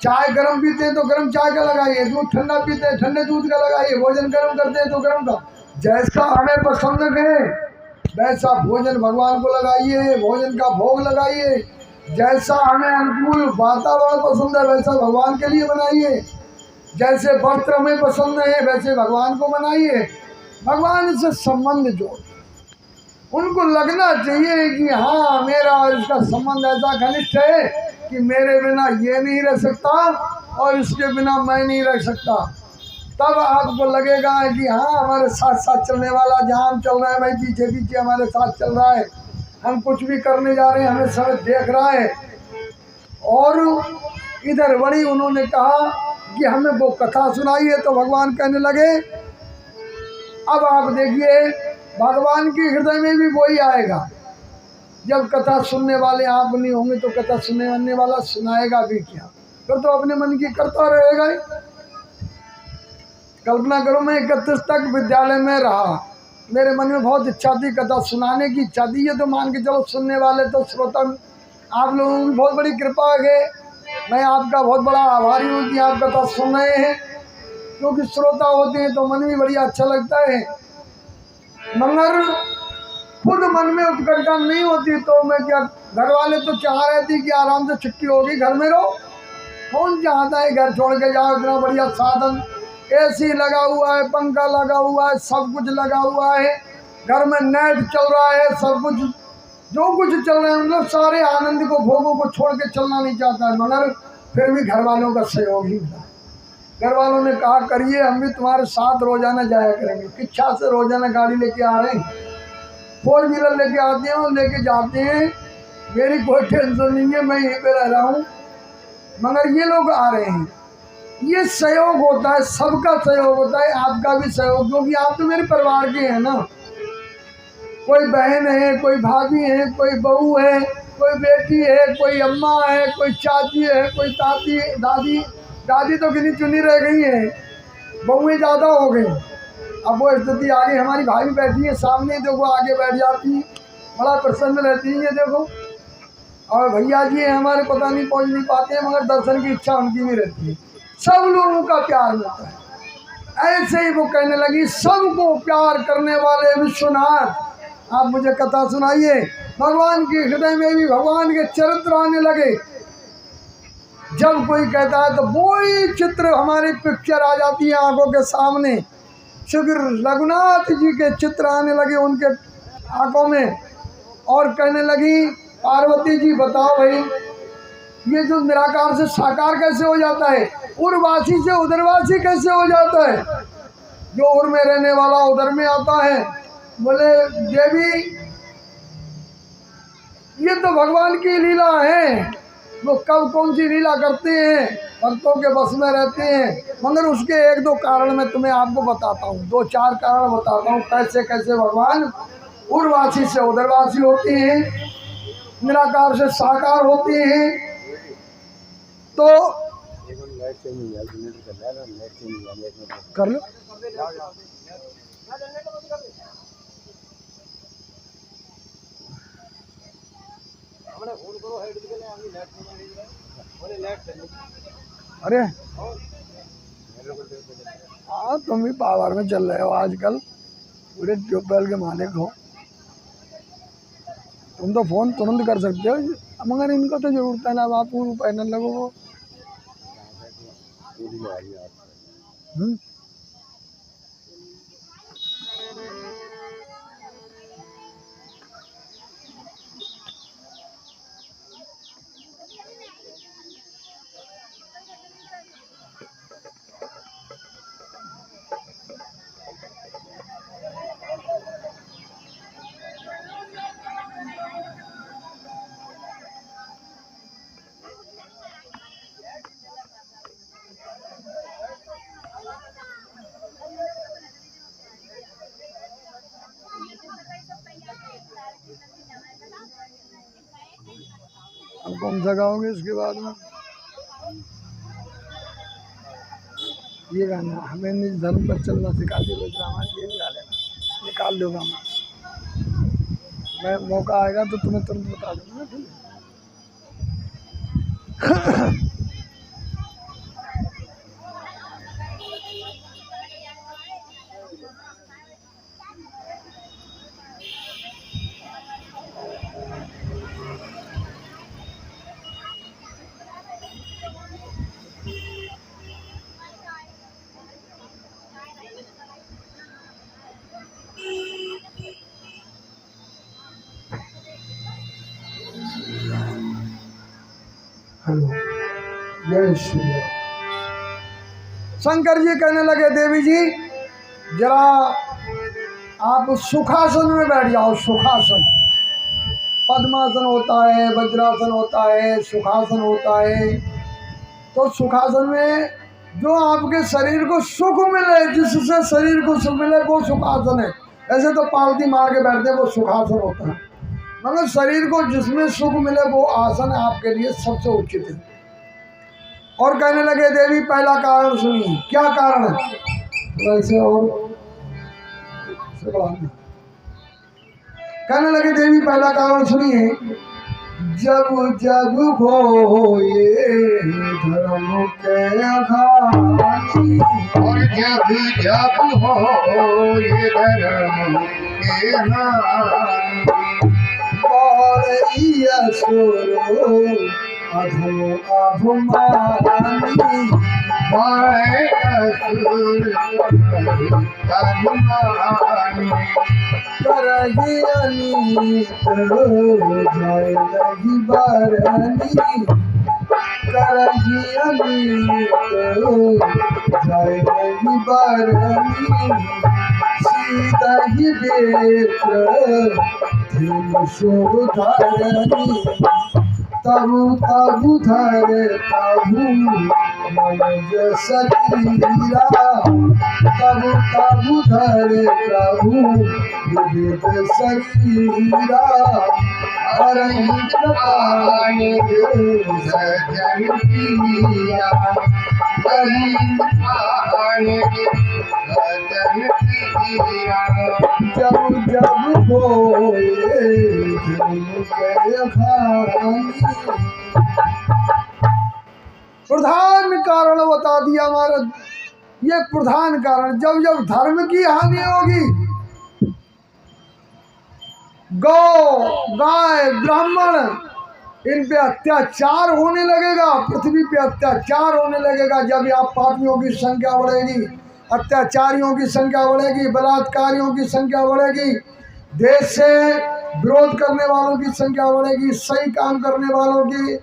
Speaker 1: चाय गर्म पीते हैं तो गर्म चाय का लगाइए, दूध ठंडा पीते हैं ठंडे दूध का लगाइए, भोजन गर्म करते हैं तो गर्म का। जैसा हमें पसंद है वैसा भोजन भगवान को लगाइए, भोजन का भोग लगाइए। जैसा हमें अनुकूल वातावरण पसंद है वैसा भगवान के लिए बनाइए। जैसे वस्त्र हमें पसंद है वैसे भगवान को बनाइए। भगवान से संबंध जोड़, उनको लगना चाहिए कि हाँ मेरा और इसका संबंध ऐसा घनिष्ठ है कि मेरे बिना ये नहीं रह सकता और इसके बिना मैं नहीं रह सकता। तब आपको लगेगा कि हाँ हमारे साथ साथ चलने वाला, जहाँ हम चल रहे हैं भाई पीछे पीछे हमारे साथ चल रहा है, हम कुछ भी करने जा रहे हैं हमें सब देख रहा है। और इधर बड़ी उन्होंने कहा कि हमें वो कथा सुनाई है, तो भगवान कहने लगे अब आप देखिए भगवान के हृदय में भी वही आएगा। जब कथा सुनने वाले आप नहीं होंगे तो कथा सुनने वाला सुनाएगा भी क्या? फिर तो अपने मन की करता रहेगा ही। कल्पना करो मैं 31 तक विद्यालय में रहा, मेरे मन में बहुत इच्छा थी, कथा सुनाने की इच्छा थी। ये तो मान के चलो सुनने वाले तो श्रोता आप लोगों की बहुत बड़ी कृपा है, मैं आपका बहुत बड़ा आभारी हूँ कि आप कथा सुन रहे हैं, क्योंकि श्रोता होते हैं तो मन भी बढ़िया अच्छा लगता है। मगर खुद मन में उत्कंठा नहीं होती तो मैं क्या, घर वाले तो चाह रहे थे कि आराम से छुट्टी होगी घर में रहो, कौन चाहता है घर छोड़ के जाओ? इतना बढ़िया साधन, एसी लगा हुआ है, पंखा लगा हुआ है, सब कुछ लगा हुआ है, घर में नेट चल रहा है, सब कुछ जो कुछ चल रहा है मतलब सारे आनंद को भोगों को छोड़ के चलना नहीं चाहता है, मगर फिर भी घर वालों का सहयोग ही था। घर वालों ने कहा करिए, हम भी तुम्हारे साथ रोजाना जाया करेंगे। किच्छा से रोजाना गाड़ी लेके आ रहे हैं, 4 व्हीलर लेके आते हैं और लेके जाते हैं। मेरी कोई टेंशन नहीं है, मैं यहीं पे रह रहा हूँ, मगर ये लोग आ रहे हैं। ये सहयोग होता है, सबका सहयोग होता है, आपका भी सहयोग, क्योंकि आप तो मेरे परिवार के हैं ना। कोई बहन है, कोई भाभी है, कोई बहू है, कोई बेटी है, कोई अम्मा है, कोई चाची है, कोई ताती, दादी। दादी तो गिनी चुनी रह गई है, बहुएं ज़्यादा हो गई। अब वो स्थिति आगे, हमारी भाई बैठी है सामने, देखो आगे बैठ जाती है, बड़ा प्रसन्न रहती है, देखो। और भैया जी हैं हमारे, पता नहीं पहुँच नहीं पाते हैं, मगर दर्शन की इच्छा उनकी भी रहती है। सब लोगों का प्यार मिलता है। ऐसे ही वो कहने लगी, सबको प्यार करने वाले विश्वनाथ, आप मुझे कथा सुनाइए। भगवान के हृदय में भी भगवान के चरित्र आने लगे। जब कोई कहता है तो वो ही चित्र, हमारी पिक्चर आ जाती है आंखों के सामने। श्री रघुनाथ जी के चित्र आने लगे उनके आंखों में, और कहने लगी, पार्वती जी बताओ भाई, ये जो निराकार से साकार कैसे हो जाता है, उर्वासी से उदरवासी कैसे हो जाता है, जो उर में रहने वाला उधर में आता है। बोले देवी, ये तो भगवान की लीला है, वो कब कौन सी लीला करते हैं, भक्तों के बस में रहते हैं। मगर उसके 1-2 कारण मैं तुम्हें आपको बताता हूँ, 2-4 कारण बताता हूँ, कैसे कैसे भगवान उर्वासी से उदरवासी होते हैं, निराकार से साकार होते हैं। तो कर लो, अरे हाँ, तुम भी पावर में चल रहे हो आजकल, पूरे ट्यूबवेल के मालिक हो, तुम तो फोन तुरंत कर सकते हो, मगर इनको तो जरूरत है ना, आप पूरा पैनल लगो वो। अब कौन सा गाओगे इसके बाद में? ये गाना, हमें निज धर्म पर चलना सिखा दे ड्रामा, ये गा लेना, निकाल दो गाना। मैं मौका आएगा तो तुम्हें तुरंत बता दूंगा, ठीक है? हेलो, जय श्री राम। शंकर जी कहने लगे, देवी जी जरा आप सुखासन में बैठ जाओ। सुखासन, पद्मासन होता है, वज्रासन होता है, सुखासन होता है। तो सुखासन में जो आपके शरीर को सुख मिले, जिससे शरीर को सुख मिले, वो सुखासन है। ऐसे तो पालती मार के बैठते, वो सुखासन होता है, मगर शरीर को जिसमें सुख मिले वो आसन आपके लिए सबसे उचित है। और कहने लगे, देवी पहला कारण सुनिए। क्या कारण है? वैसे और कहने लगे, देवी पहला कारण सुनिए। जब जब हो ये धर्म के घानी,
Speaker 2: और जब जब हो ये धर्म के घानी,
Speaker 1: बोलिए सुरो अधम अभिमानी
Speaker 2: मैं असुर अभिमानी
Speaker 1: करही अनीत जय लगी बरनी करही अनीत जय लगी बरनी सीधा ही बेत्र धीम शोधरनी तबु तबु धरे प्रभु मनज शरीरा तबु तबु धरे प्रभु विविध शरीरा हरहि कृपाणि
Speaker 2: सजन पिया पाणी सजन पिया
Speaker 1: जब जब बोले धर्म के खानी प्रधान कारण बता दिया महाराज। ये प्रधान कारण जब जब धर्म की हानि होगी, गौ गाय ब्राह्मण इन पे अत्याचार होने लगेगा, पृथ्वी पे अत्याचार होने लगेगा। जब यहाँ पापियों की संख्या बढ़ेगी, अत्याचारियों की संख्या बढ़ेगी, बलात्कारियों की संख्या बढ़ेगी, देश से विरोध करने वालों की संख्या बढ़ेगी, सही काम करने वालों की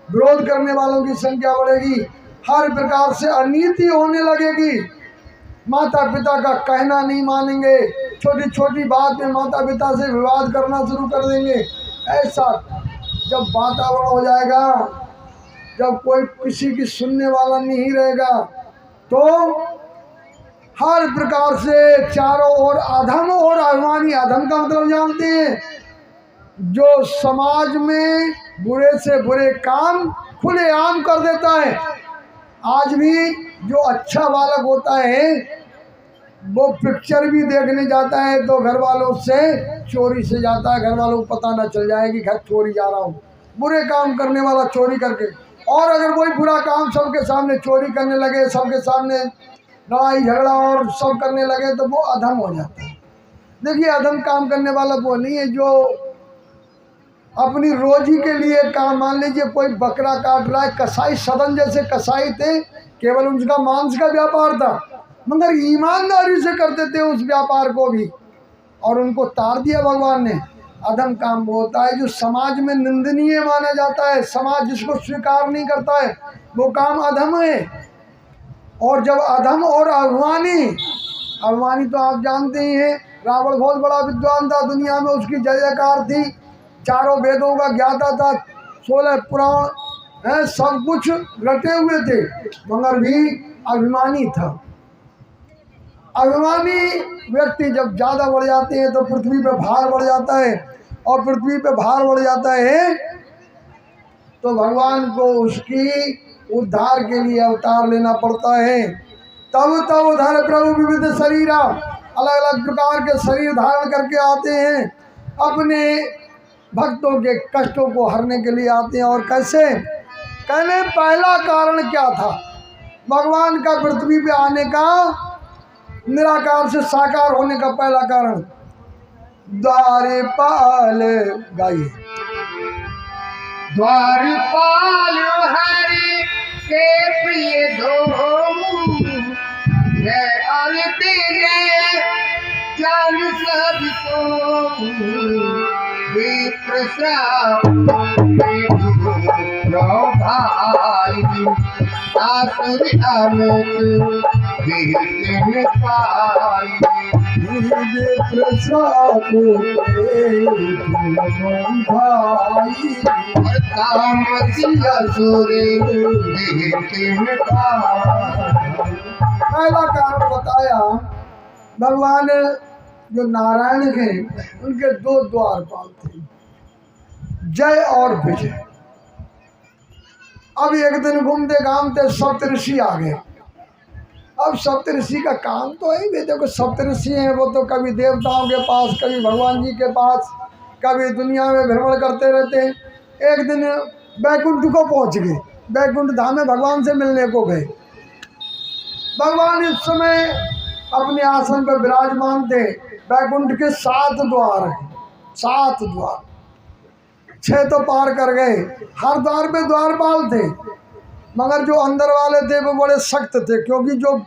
Speaker 1: विरोध करने वालों की संख्या बढ़ेगी, हर प्रकार से अनीति होने लगेगी। माता पिता का कहना नहीं मानेंगे, छोटी छोटी बात में माता पिता से विवाद करना शुरू कर देंगे। ऐसा जब वातावरण हो जाएगा, जब कोई किसी की सुनने वाला नहीं रहेगा, तो हर प्रकार से चारों ओर अधम और अभिमानी। अधम का मतलब जानते हैं, जो समाज में बुरे से बुरे काम खुलेआम कर देता है। आज भी जो अच्छा बालक होता है वो पिक्चर भी देखने जाता है तो घर वालों से चोरी से जाता है, घर वालों को पता न चल जाए कि घर चोरी जा रहा हूँ। बुरे काम करने वाला चोरी करके, और अगर कोई बुरा काम सबके सामने चोरी करने लगे, सबके सामने लड़ाई झगड़ा और सब करने लगे, तो वो अधम हो जाता है। देखिए, अधम काम करने वाला वो नहीं है जो अपनी रोजी के लिए काम, मान लीजिए कोई बकरा काट रहा है, कसाई सदन जैसे कसाई थे, केवल उनका मांस का व्यापार था, मगर ईमानदारी से करते थे उस व्यापार को भी, और उनको तार दिया भगवान ने। अधम काम वो होता है जो समाज में निंदनीय माना जाता है, समाज जिसको स्वीकार नहीं करता है, वो काम अधम है। और जब अधम और अभिमानी, अभिमानी तो आप जानते ही हैं, रावण बहुत बड़ा विद्वान था, दुनिया में उसकी जय जयकार थी, चारों वेदों का ज्ञाता था, 16 पुराण है, सब कुछ रटे हुए थे, मगर भी अभिमानी था। अभिमानी व्यक्ति जब ज़्यादा बढ़ जाते हैं तो पृथ्वी पे भार बढ़ जाता है, और पृथ्वी पे भार बढ़ जाता है तो भगवान को उसकी उद्धार के लिए अवतार लेना पड़ता है। तब तब धर प्रभु विविध शरीरा, अलग अलग प्रकार के शरीर धारण करके आते हैं, अपने भक्तों के कष्टों को हरने के लिए आते हैं। और कैसे? कहने पहला कारण क्या था भगवान का पृथ्वी पे आने का, निराकार से साकार होने का पहला कारण? द्वारपाल गाइए।
Speaker 2: द्वारपाल हरि के प्रिय धोम, जय आरती जय जान सबको, विप्र भाई आसुर अमित विहिन पाई,
Speaker 1: पहला कारण बताया, भगवान जो नारायण थे उनके 2 द्वारपाल थे, जय और विजय। अब एक दिन घूमते घामते सप्तऋषि आ गए। अब सप्तऋषि का काम तो है, वे देखो सप्तऋषि हैं, वो तो कभी देवताओं के पास, कभी भगवान जी के पास, कभी दुनिया में भ्रमण करते रहते हैं। एक दिन बैकुंठ को पहुंच गए, बैकुंठ धाम में भगवान से मिलने को गए। भगवान इस समय अपने आसन पर विराजमान थे। बैकुंठ के 7 द्वार हैं, 7 द्वार, 6 तो पार कर गए। हर द्वार पे द्वारपाल थे, मगर जो अंदर वाले थे वो बड़े सख्त थे, क्योंकि जो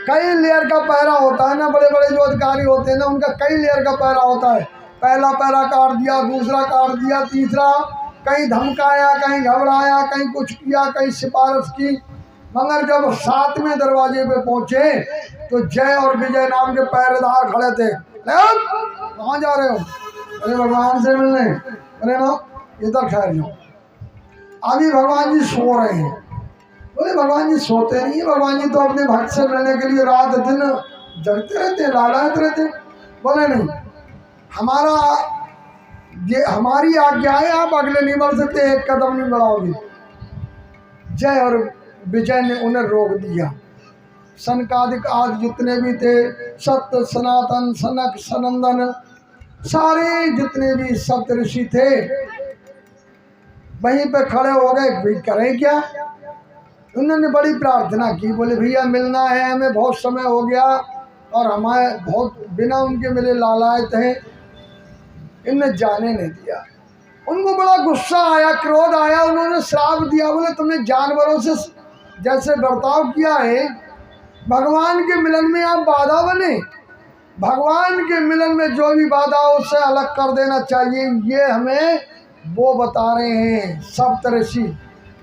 Speaker 1: कई लेयर का पहरा होता है ना, बड़े बड़े जो अधिकारी होते हैं ना, उनका कई लेयर का पहरा होता है। पहला पहरा काट दिया, दूसरा काट दिया, तीसरा कहीं धमकाया, कहीं घबराया, कहीं कुछ किया, कहीं सिफारिश की। मगर जब 7वें दरवाजे पे पहुंचे तो जय और विजय नाम के पहरेदार खड़े थे। कहाँ जा रहे हो? अरे भगवान से मिलने। अरे ना, इधर ठहर जाओ, अभी भगवान जी सो रहे हैं। बोले भगवान जी सोते नहीं है, भगवान जी तो अपने भक्त से मिलने के लिए रात दिन जगते रहते, लालायत रहते। बोले नहीं, हमारी आज्ञा है, आप अगले नहीं बढ़ सकते, एक कदम नहीं बढ़ाओगे। जय और विजय ने उन्हें रोक दिया। सनकादिक आदि जितने भी थे, सत्य सनातन सनक सनंदन, सारे जितने भी सप्त ऋषि थे वहीं पे खड़े हो गए। भाई करें क्या? उन्होंने बड़ी प्रार्थना की। बोले भैया मिलना है, हमें बहुत समय हो गया और हमें बहुत बिना उनके मिले लालायत हैं। इनने जाने नहीं दिया। उनको बड़ा गुस्सा आया, क्रोध आया, उन्होंने श्राप दिया। बोले तुमने जानवरों से जैसे बर्ताव किया है, भगवान के मिलन में आप बाधा बने। भगवान के मिलन में जो भी बाधा हो उससे अलग कर देना चाहिए। ये हमें वो बता रहे हैं सप्त ऋषि।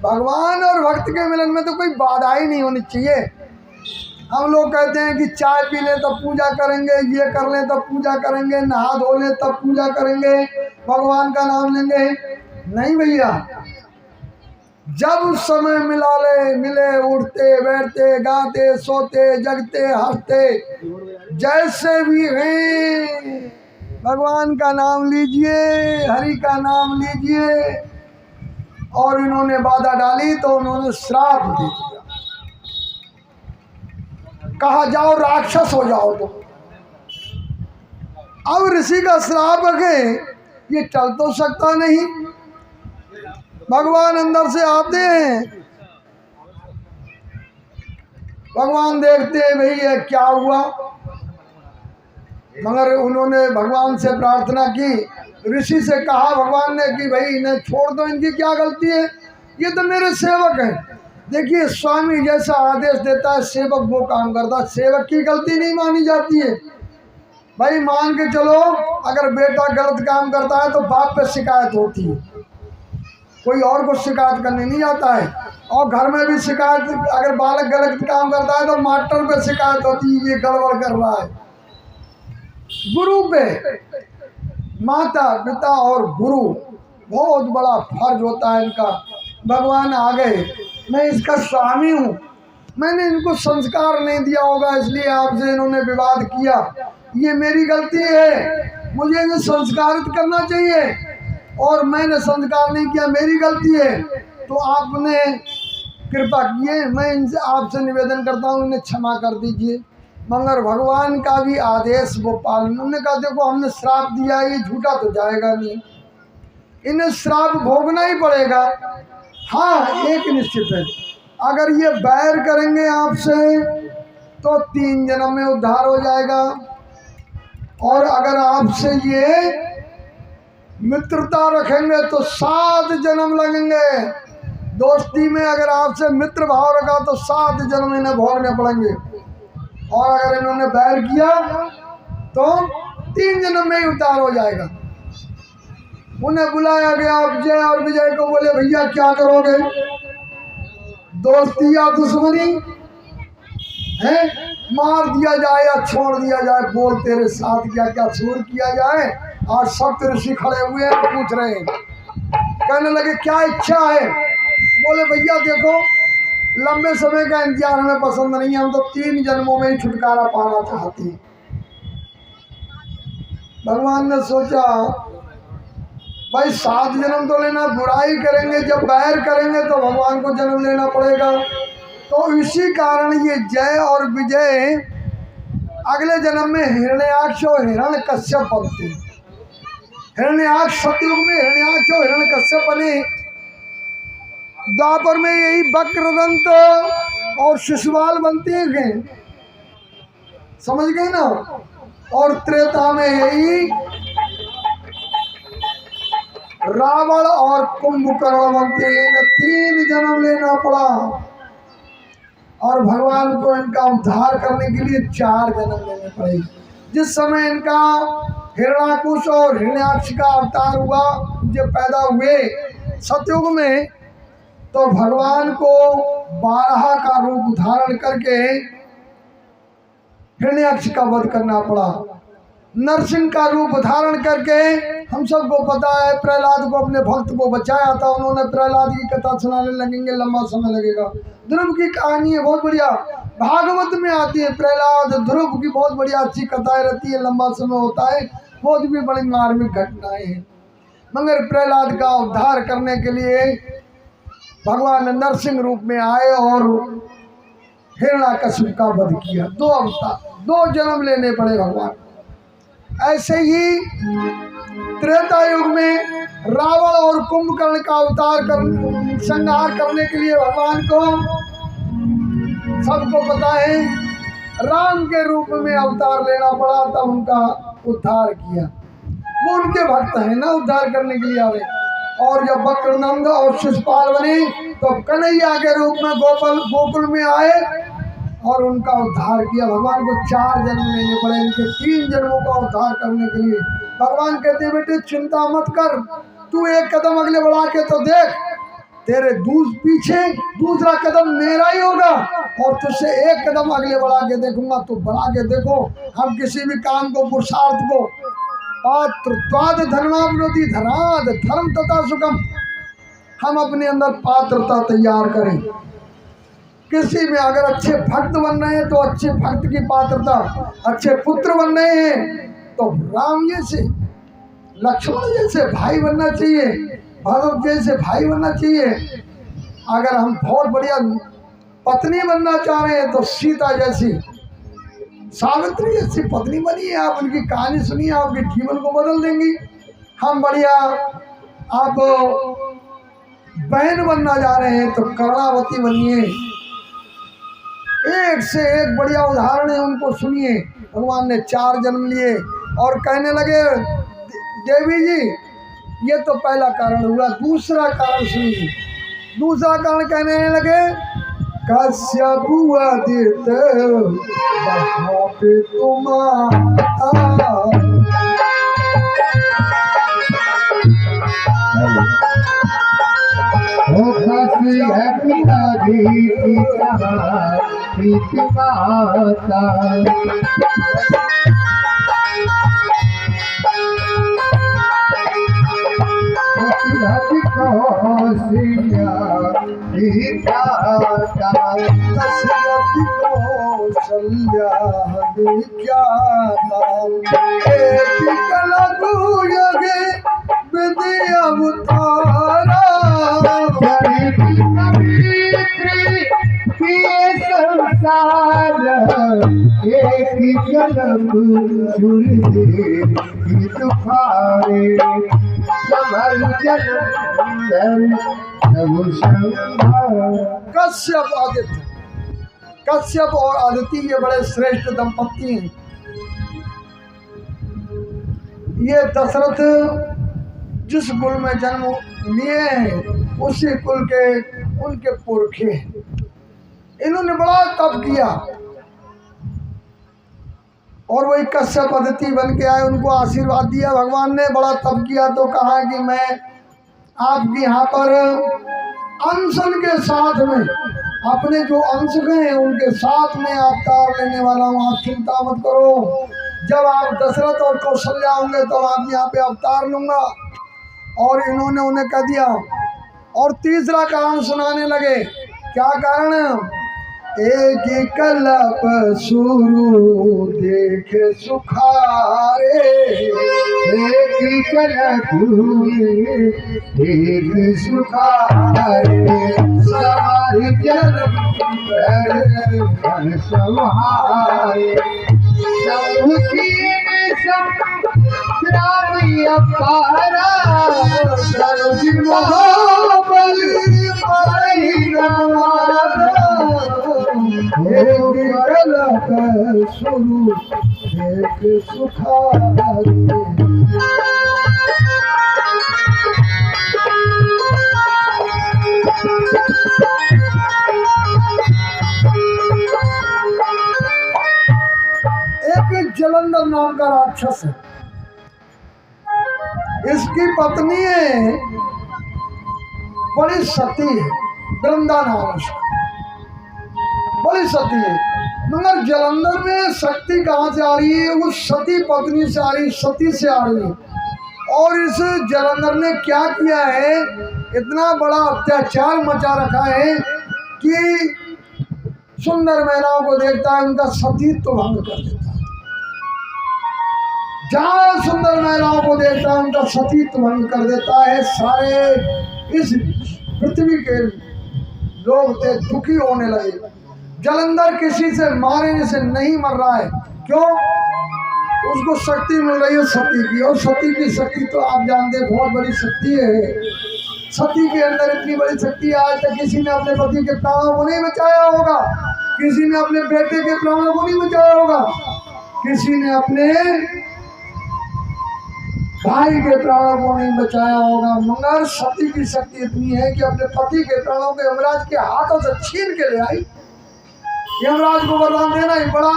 Speaker 1: भगवान और भक्त के मिलन में तो कोई बाधा ही नहीं होनी चाहिए। हम लोग कहते हैं कि चाय पी लें तब पूजा करेंगे, ये कर लें तब पूजा करेंगे, नहा धो लें तब पूजा करेंगे, भगवान का नाम लेंगे। नहीं भैया, जब समय मिले उठते बैठते गाते सोते जगते हंसते जैसे भी हैं भगवान का नाम लीजिए, हरि का नाम लीजिए। और इन्होंने बाधा डाली तो उन्होंने श्राप दे दिया, कहा जाओ राक्षस हो जाओ। तो अब ऋषि का श्राप है, ये चल तो सकता नहीं। भगवान अंदर से आते हैं, भगवान देखते हैं भाई ये क्या हुआ। मगर उन्होंने भगवान से प्रार्थना की, ऋषि से कहा भगवान ने कि भाई इन्हें छोड़ दो, इनकी क्या गलती है, ये तो मेरे सेवक हैं। देखिए स्वामी जैसा आदेश देता है सेवक वो काम करता है, सेवक की गलती नहीं मानी जाती है। भाई मान के चलो अगर बेटा गलत काम करता है तो बाप पे शिकायत होती है, कोई और को शिकायत करने नहीं जाता है। और घर में भी शिकायत, अगर बालक गलत काम करता है तो मास्टर पे शिकायत होती है ये गड़बड़ कर रहा है। गुरु पे, माता पिता और गुरु बहुत बड़ा फर्ज होता है इनका। भगवान आ गए, मैं इसका स्वामी हूँ, मैंने इनको संस्कार नहीं दिया होगा इसलिए आपसे इन्होंने विवाद किया, ये मेरी गलती है, मुझे इन्हें संस्कारित करना चाहिए और मैंने संस्कार नहीं किया, मेरी गलती है। तो आपने कृपा किए, मैं इनसे आपसे निवेदन करता हूँ इन्हें क्षमा कर दीजिए। मगर भगवान का भी आदेश वो पालन, उन्होंने कहा देखो हमने श्राप दिया, ये झूठा तो जाएगा नहीं, इन्हें श्राप भोगना ही पड़ेगा। हाँ एक निश्चित है, अगर ये बैर करेंगे आपसे तो 3 जन्म में उद्धार हो जाएगा, और अगर आपसे ये मित्रता रखेंगे तो 7 जन्म लगेंगे। दोस्ती में अगर आपसे मित्र भाव रखा तो 7 जन्म इन्हें भोगने पड़ेंगे, और अगर इन्होंने बैर किया तो 3 जन्म में ही उद्धार हो जाएगा। उन्हें बुलाया गया जय और विजय को। बोले भैया क्या करोगे, दोस्ती या दुश्मनी है, मार दिया जाए या छोड़ दिया जाए, बोल तेरे साथ क्या क्या सूर किया जाए। आज सप्त ऋषि खड़े हुए हैं, पूछ रहे हैं, कहने लगे क्या इच्छा है। बोले भैया देखो लंबे समय का इंतजार हमें पसंद नहीं है, हम तो 3 जन्मों में ही छुटकारा पाना चाहते हैं। भगवान ने सोचा भाई 7 जन्म तो लेना, बुराई करेंगे जब बैर करेंगे तो भगवान को जन्म लेना पड़ेगा। तो इसी कारण ये जय और विजय अगले जन्म में हिरण्याक्ष और हिरण्यकश्यप बनते हैं। हिरण्याक्ष सतयुग में हिरण्याक्ष और हिरण्यकश्यप बने, द्वापर में यही वक्रदंत और शिशुपाल बनते हैं, समझ गए ना। और त्रेता में यही रावण और कुंभकर्ण इन 3 जन्म लेना पड़ा और भगवान को इनका उद्धार करने के लिए 4 जन्म लेने पड़े। जिस समय इनका हिरण्याकुश और हिरण्याक्ष का अवतार हुआ, जब पैदा हुए सतयुग में, तो भगवान को 12 का रूप धारण करके हिरण्याक्ष का वध करना पड़ा। नरसिंह का रूप धारण करके, हम सबको पता है, प्रहलाद को अपने भक्त को बचाया था। उन्होंने प्रहलाद की कथा सुनाने लगेंगे, लंबा समय लगेगा। ध्रुव की कहानी है बहुत बढ़िया, भागवत में आती है। प्रहलाद ध्रुव की बहुत बढ़िया अच्छी कथाएं रहती है, लंबा समय होता है, बहुत भी बड़ी मार्मिक घटनाएं हैं। मगर प्रहलाद का उद्धार करने के लिए भगवान नरसिंह रूप में आए और हिरण्याकश्यप का वध किया। 2 अवतार, 2 जन्म लेने पड़े भगवान। ऐसे ही त्रेता युग में रावण और कुंभकर्ण का संहार करने के लिए भगवान को, सबको पता है, राम के रूप में अवतार लेना पड़ा, तब उनका उद्धार किया। वो उनके भक्त हैं ना, उद्धार करने के लिए आए। और जब वक्रनंद और शिशुपाल बने तो कन्हैया के रूप में गोकुल में आए और उनका उद्धार किया। भगवान को 4 जन्म लेने पड़े इनके 3 जन्मों का उद्धार करने के लिए। भगवान कहते बेटे चिंता मत कर, तू 1 कदम अगले बढ़ा के तो देख, तेरे पीछे दूसरा कदम मेरा ही होगा और तुझसे 1 कदम अगले बढ़ा के देखूंगा। तो बढ़ा के देखो, हम किसी भी काम को, पुरुषार्थ को, पात्रत्वाद धर्मावनोति धराद धर्म तथा सुखम, हम अपने अंदर पात्रता तैयार करें। किसी में अगर अच्छे भक्त बन रहे हैं तो अच्छे भक्त की पात्रता, अच्छे पुत्र बन रहे हैं तो राम जैसे, लक्ष्मण जैसे भाई बनना चाहिए, भरत जैसे भाई बनना चाहिए। अगर हम बहुत बढ़िया पत्नी बनना चाह रहे हैं तो सीता जैसी, सावित्री जैसी पत्नी बनिए। आप उनकी कहानी सुनिए, आपके जीवन को बदल देंगी। हम बढ़िया आप बहन बनना जा रहे हैं तो कर्णावती बनिए। एक से एक बढ़िया उदाहरण है, उनको सुनिए। भगवान ने 4 जन्म लिए और कहने लगे देवी जी, ये तो पहला कारण हुआ, दूसरा कारण सुनिए। दूसरा कारण कहने लगे कश्यप आदित वहाँ पे तुम कश्यप और आदिति ये बड़े श्रेष्ठ दंपत्ति हैं। ये दशरथ जिस कुल में जन्म लिए हैं उसी कुल के उनके पुरखे हैं। इन्होंने बड़ा तप किया और वही कश्यप आदिति बन के आए, उनको आशीर्वाद दिया भगवान ने। बड़ा तप किया तो कहा कि मैं आपके यहाँ पर अनशन के साथ में अपने जो अंश हैं उनके साथ में अवतार लेने वाला हूँ, आप चिंता मत करो। जब आप दशरथ और कौशल्या होंगे तो आप यहाँ पे अवतार लूंगा। और इन्होंने उन्हें कह दिया। और तीसरा कारण सुनाने लगे। क्या कारण? एक कल्प शुरू देख सुखारे, एक कल्प देख सुखारे, सवारी जन्म संहारे, अपारा शुरू देख सुखारे। जलंधर नाम का राक्षस है। इसकी पत्नी है बड़ी सती है, वृंदा नाम उसका, बड़ी सती है। मगर जलंधर में शक्ति कहाँ से आ रही है? उस सती पत्नी से आ रही, सती से आ रही है। और इस जलंधर ने क्या किया है, इतना बड़ा अत्याचार मचा रखा है कि सुंदर महिलाओं को देखता है उनका सतीत्व भंग कर देता है। जहाँ सुंदर महिलाओं को देखता है उनका सतीत्व भंग कर देता है। सारे इस पृथ्वी के लोग थे दुखी होने लगे। जलंधर किसी से मारने से नहीं मर रहा है, क्यों? उसको शक्ति मिल रही है सती की, और सती की शक्ति तो आप जानते हैं बहुत बड़ी शक्ति है। सती के अंदर इतनी बड़ी शक्ति है, आज तक किसी ने अपने पति के प्राणों को नहीं बचाया होगा, किसी ने अपने बेटे के प्राणों को नहीं बचाया होगा, किसी ने अपने भाई के प्राणों को नहीं बचाया होगा। मगर सती की शक्ति इतनी है कि अपने पति के प्राणों को यमराज के हाथों से छीन के ले आई। यमराज को वरदान देना ही पड़ा,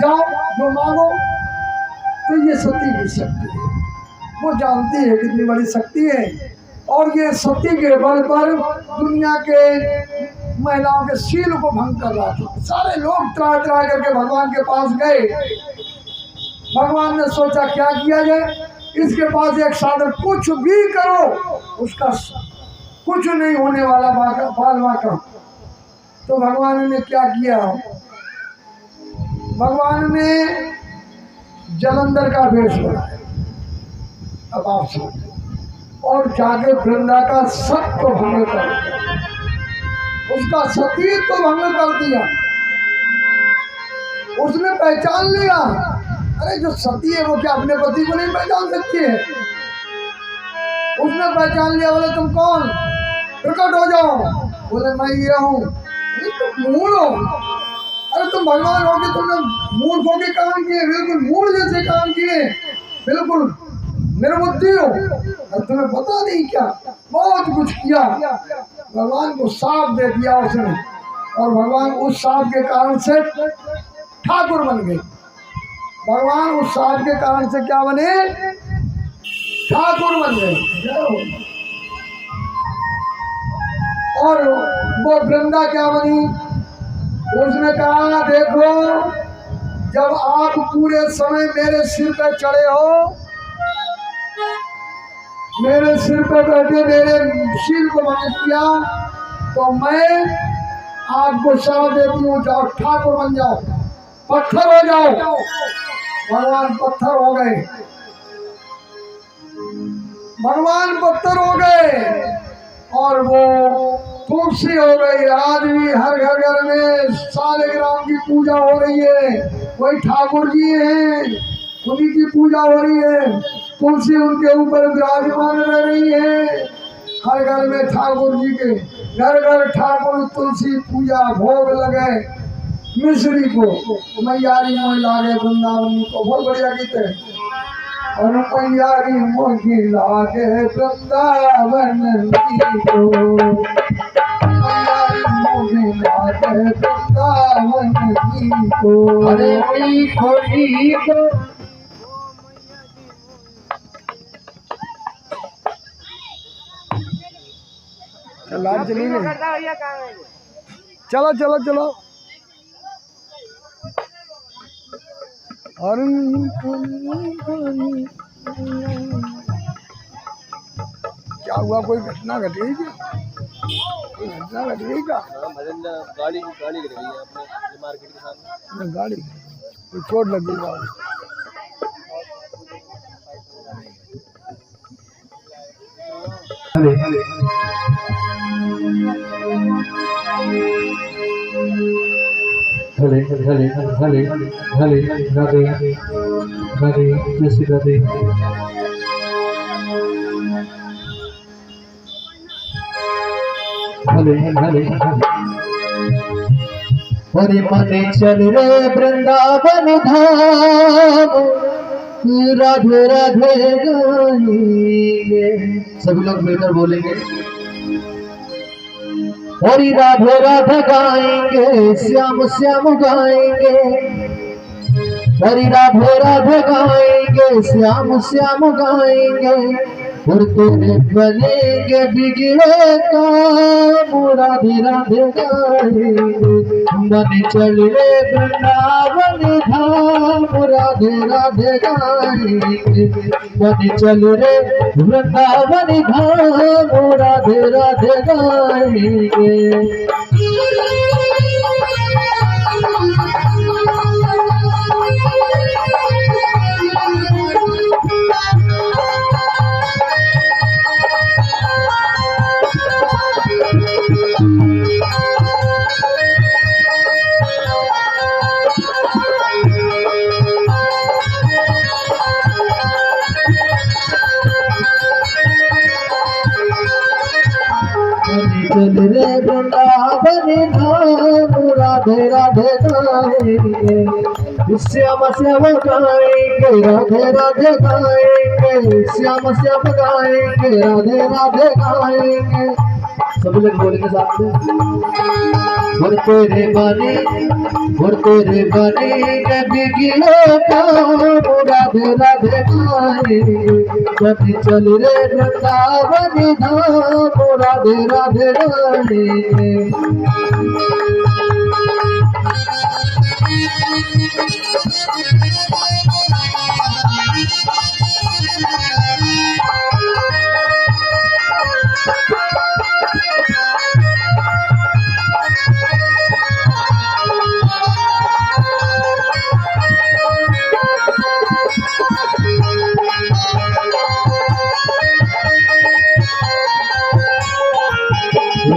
Speaker 1: जाओ जो मांगो। तो ये सती की शक्ति है, वो जानती है कितनी बड़ी शक्ति है। और ये सती के बल पर दुनिया के महिलाओं के शील को भंग कर रहा था। सारे लोग त्राह त्राह करके भगवान के पास गए। भगवान ने सोचा क्या किया जाए, इसके पास एक साधन, कुछ भी करो उसका कुछ नहीं होने वाला बाल बाका। तो भगवान ने क्या किया, भगवान ने जलंधर का वेश बनाया। अब आप सुन, और जाके वृंदा का सत्व भंग कर दिया, उसका सतीत्व भंग कर दिया। उसने पहचान लिया, अरे जो सती है वो क्या अपने पति को नहीं पहचान सकती है? उसने पहचान लिया। बोले तुम कौन? प्रकट हो जाओ। बोले मैं ये हूँ। तुम मूल हो? अरे तुम भगवान हो कि तुमने मूर्खों के काम किए, बिल्कुल मूल जैसे काम किए, बिल्कुल निर्बुद्धि हो, और तुम्हें पता नहीं क्या बहुत कुछ किया। भगवान को साफ दे दिया उसने, और भगवान उस साफ के कारण से ठाकुर बन गए। भगवान उस साफ के कारण से क्या बने? ठाकुर बन गए। और वो वृंदा क्या बनी? उसने कहा देखो, जब आप पूरे समय मेरे सिर पे चढ़े हो, मेरे सिर पे बैठे मेरे शील को भंग किया, तो मैं आपको साथ देती हूँ, जाओ ठाकुर बन जाओ, पत्थर हो जाओ। भगवान पत्थर हो गए, भगवान पत्थर हो गए, और वो तुलसी हो गई। आज भी हर घर घर में शालिग्राम की पूजा हो रही है, वही ठाकुर जी हैं, उन्हीं की पूजा हो रही है। तुलसी उनके ऊपर विराजमान रह रही है। हर घर में ठाकुर जी के, घर घर ठाकुर तुलसी पूजा भोग लगे। मिश्री को मैयारी मोह लागे वृंदावन को, बहुत बढ़िया गीत है। और मैयारी मोह लागे वृंदावन को, मैयारी मोह लागे वृंदावन को, अरे को लाइट चली गई। चलो चलो चलो। और क्या हुआ, कोई घटना घट गई क्या? कोई घटना घट गई क्या?
Speaker 3: गाड़ी गिर गई है अपने मार्केट के सामने।
Speaker 1: गाड़ी कोई चोट लग गई गाड़ी?
Speaker 3: हले हले हले हले राधे राधे जैसी राधे। हले हले हरे मने चल रे वृंदावन धाम, राधे राधे गाएंगे। सभी लोग मिलकर बोलेंगे, हरि राधे राधे गाएंगे, श्याम श्याम गाएंगे। हरि राधे राधे गाएंगे, श्याम श्याम गाएंगे, और तेरे बनेंगे बिगड़े काम। राधे राधे गाएंगे, मन चल रे वृंदावन धाम। राधे राधे गाएंगे, मन चल रे वृंदावन धाम। राधे राधे गाएंगे। चल रे वृंदावन धाम। राधे राधे गाएंगे, श्याम श्याम गाएंगे, राधे राधे गाएंगे, श्याम श्याम गाएंगे, राधे राधे गाएंगे। सब लोग बोलेंगे साथ में, और तेरे बने बिगड़े काम। राधे राधे गाएंगे, कभी चल रे वृंदावन धाम। राधे राधे गाएंगे।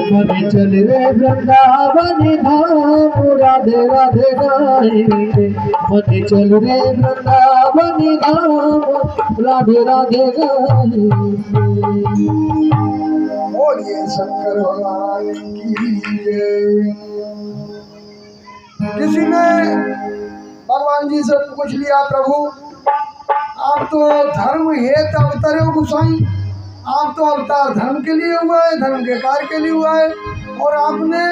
Speaker 3: मन चल रे वृंदावन धाम। राधे राधे गाएंगे, मन चल रे वृंदावन धाम। राधे राधे गाएंगे।
Speaker 1: बोलिए शंकर भगवान की जय। किसी ने भगवान जी से पूछ लिया, प्रभु आप तो धर्म हेत अवतरे हो गोसाई, आप तो अवतार धर्म के लिए हुआ है, धर्म के कार्य के लिए हुआ है, और आपने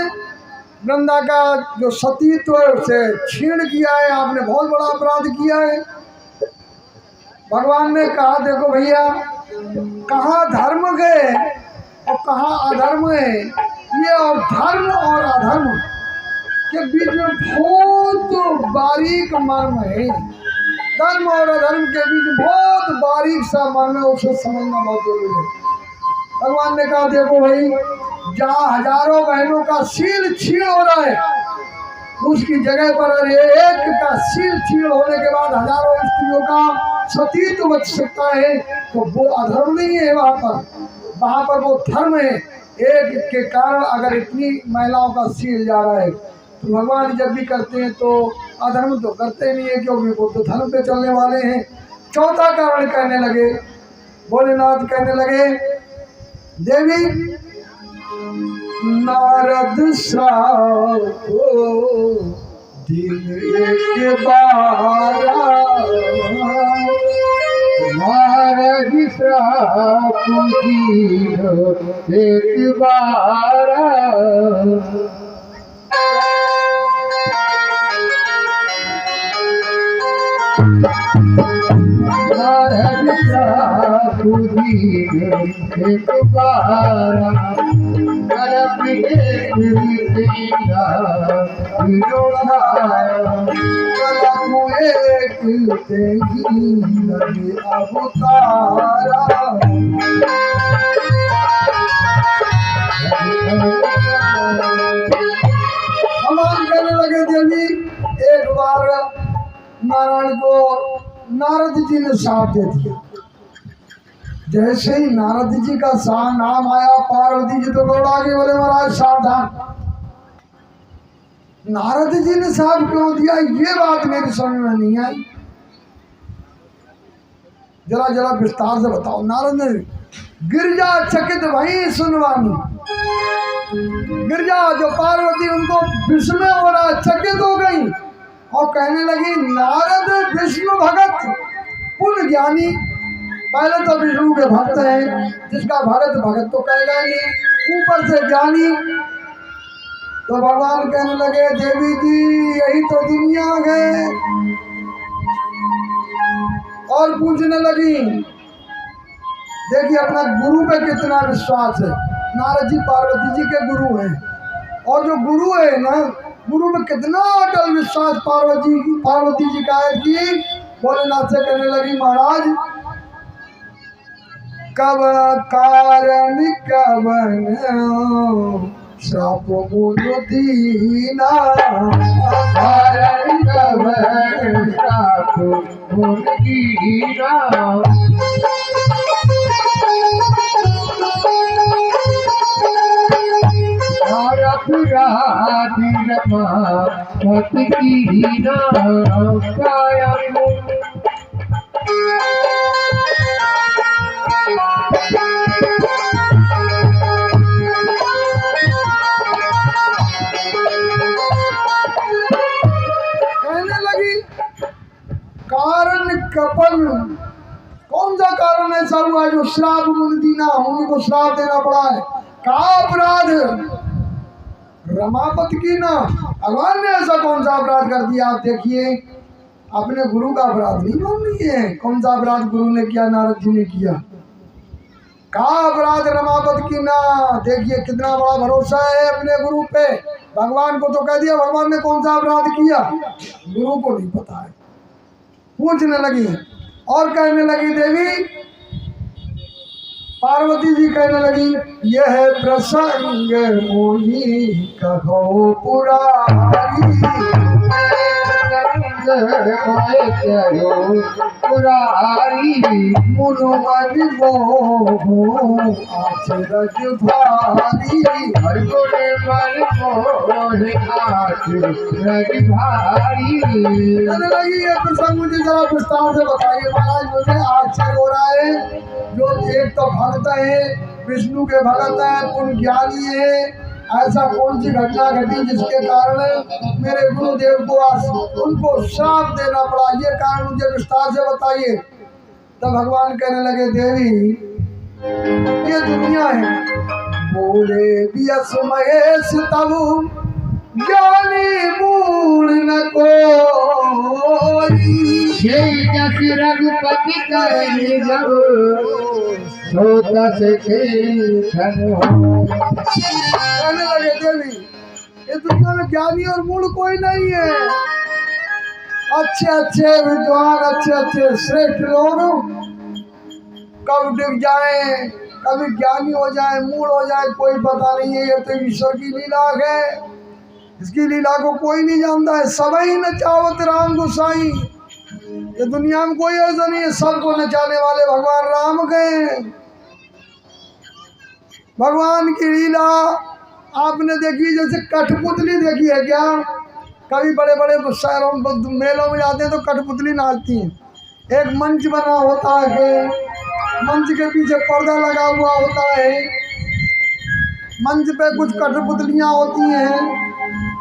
Speaker 1: वृंदा का जो सतीत्व है उसे छीण किया है, आपने बहुत बड़ा अपराध किया है। भगवान ने कहा देखो भैया, कहाँ धर्म गए और कहाँ अधर्म है, ये और धर्म और अधर्म के बीच में बहुत बारीक मर्म है। धर्म और अधर्म के बीच बहुत बारीक सा मर्म है, उसे समझना बहुत जरूरी है। भगवान ने कहा देखो भाई, जहाँ हजारों बहनों का सील छीण हो रहा है, उसकी जगह पर एक का सील छीण होने के बाद हजारों स्त्रियों का सतीत्व बच सकता है, तो वो अधर्म नहीं है। वहाँ पर वो धर्म है। एक के कारण अगर इतनी महिलाओं का सील जा रहा है, तो भगवान जब भी करते हैं तो अधर्म तो करते नहीं है, क्योंकि वो तो धर्म पे चलने वाले हैं। चौथा कारण कहने लगे, भोलेनाथ कहने लगे, देवी नारद श्राप दिन एक बारा,
Speaker 3: नारद श्राप दिन एक बारा। नारद श्राप दिन एक बारा, करप एक तेरा विरोधाया।
Speaker 1: कलम एक तेगी लगे अवतारा। भगवान कहने लगे देवी, एक बार नारायण को नारद जी ने साथ दे दिया। जैसे ही नारद जी का नाम आया, पार्वती जी तो दौड़ा के बोले महाराज सावधान। नारद जी ने साथ क्यों दिया, ये बात मेरी समझ में नहीं आई। जरा जरा विस्तार से बताओ। नारद ने गिरजा चकित वही सुनवानी, गिरजा जो पार्वती उनको विस्मय हो रहा, चकित हो गई और कहने लगी नारद विष्णु भगत पुण्य ज्ञानी। पहले तो विष्णु के भक्त हैं, जिसका भगत भगत तो कहेगा नहीं, ऊपर से ज्ञानी। तो भगवान कहने लगे देवी जी, यही तो दुनिया है, और पूछने लगी, देखिए अपना गुरु पे कितना विश्वास है। नारद जी पार्वती जी के गुरु हैं, और जो गुरु है ना, गुरु में कितना अटल विश्वास पार्वती जी का है कि भोलेनाथ से कहने लगी, महाराज कब कारण कवन श्राप गुरु दीना,
Speaker 2: कारण कवन श्राप गुरु दीना। अपराधी रमापत कीना काया
Speaker 1: कहने लगी, कारण कपन, कौन सा कारण ऐसा हुआ जो श्राप मुनि दीना, उनको श्राप देना पड़ा है? का अपराध रमापत की ना, भगवान ने ऐसा कौन सा अपराध कर दिया? आप देखिए, अपने गुरु का अपराध नहीं मान रही है। कौन सा अपराध गुरु ने किया, नारद जी ने किया? का अपराध रमापत की ना। देखिए कितना बड़ा भरोसा है अपने गुरु पे। भगवान को तो कह दिया, भगवान ने कौन सा अपराध किया, गुरु को नहीं पता है। पूछने लगी और कहने लगी, देवी पार्वती जी कहने लगी, यह प्रसंग मोही कहो पुरारी,
Speaker 2: पुरारी
Speaker 1: मुनुमन मोह आचरज भारी,
Speaker 2: हर गुण मन मोह आचरज भारी।
Speaker 1: कहने लगी, ये प्रसंग मुझे जरा विस्तार से बताइए महाराज, मुझे आश्चर्य हो रहा है। जो एक तो भक्त है, विष्णु के भक्त है, पुण्य ज्ञानी है, ऐसा कौन सी घटना घटी जिसके कारण मेरे गुरुदेव को उनको श्राप देना पड़ा? ये कारण मुझे विस्तार से बताइए। तब भगवान कहने लगे, देवी ये दुनिया है, बोले बियस महेश तब ज्ञानी मूल न कोई,
Speaker 2: रघुपति करे जब सोत से कहने
Speaker 1: लगे, देवी ये दुनिया में ज्ञानी और मूल कोई नहीं है। अच्छे अच्छे विद्वान, अच्छे अच्छे श्रेष्ठ लोग कब डूब जाए, कभी ज्ञानी हो जाए, मूल हो जाए, कोई पता नहीं है। ये तो ईश्वर की लीला है, इसकी लीला को कोई नहीं जानता है। सबई नचावत राम गोसाई, ये दुनिया में कोई ऐसा नहीं है, सबको नचाने वाले भगवान राम गए। भगवान की लीला आपने देखी, जैसे कठपुतली देखी है क्या? कभी बड़े बड़े शहरों मेलों में जाते हैं तो कठपुतली नाचती हैं। एक मंच बना होता है, मंच के पीछे पर्दा लगा हुआ होता है, मंच पे कुछ कठपुतलियाँ होती हैं,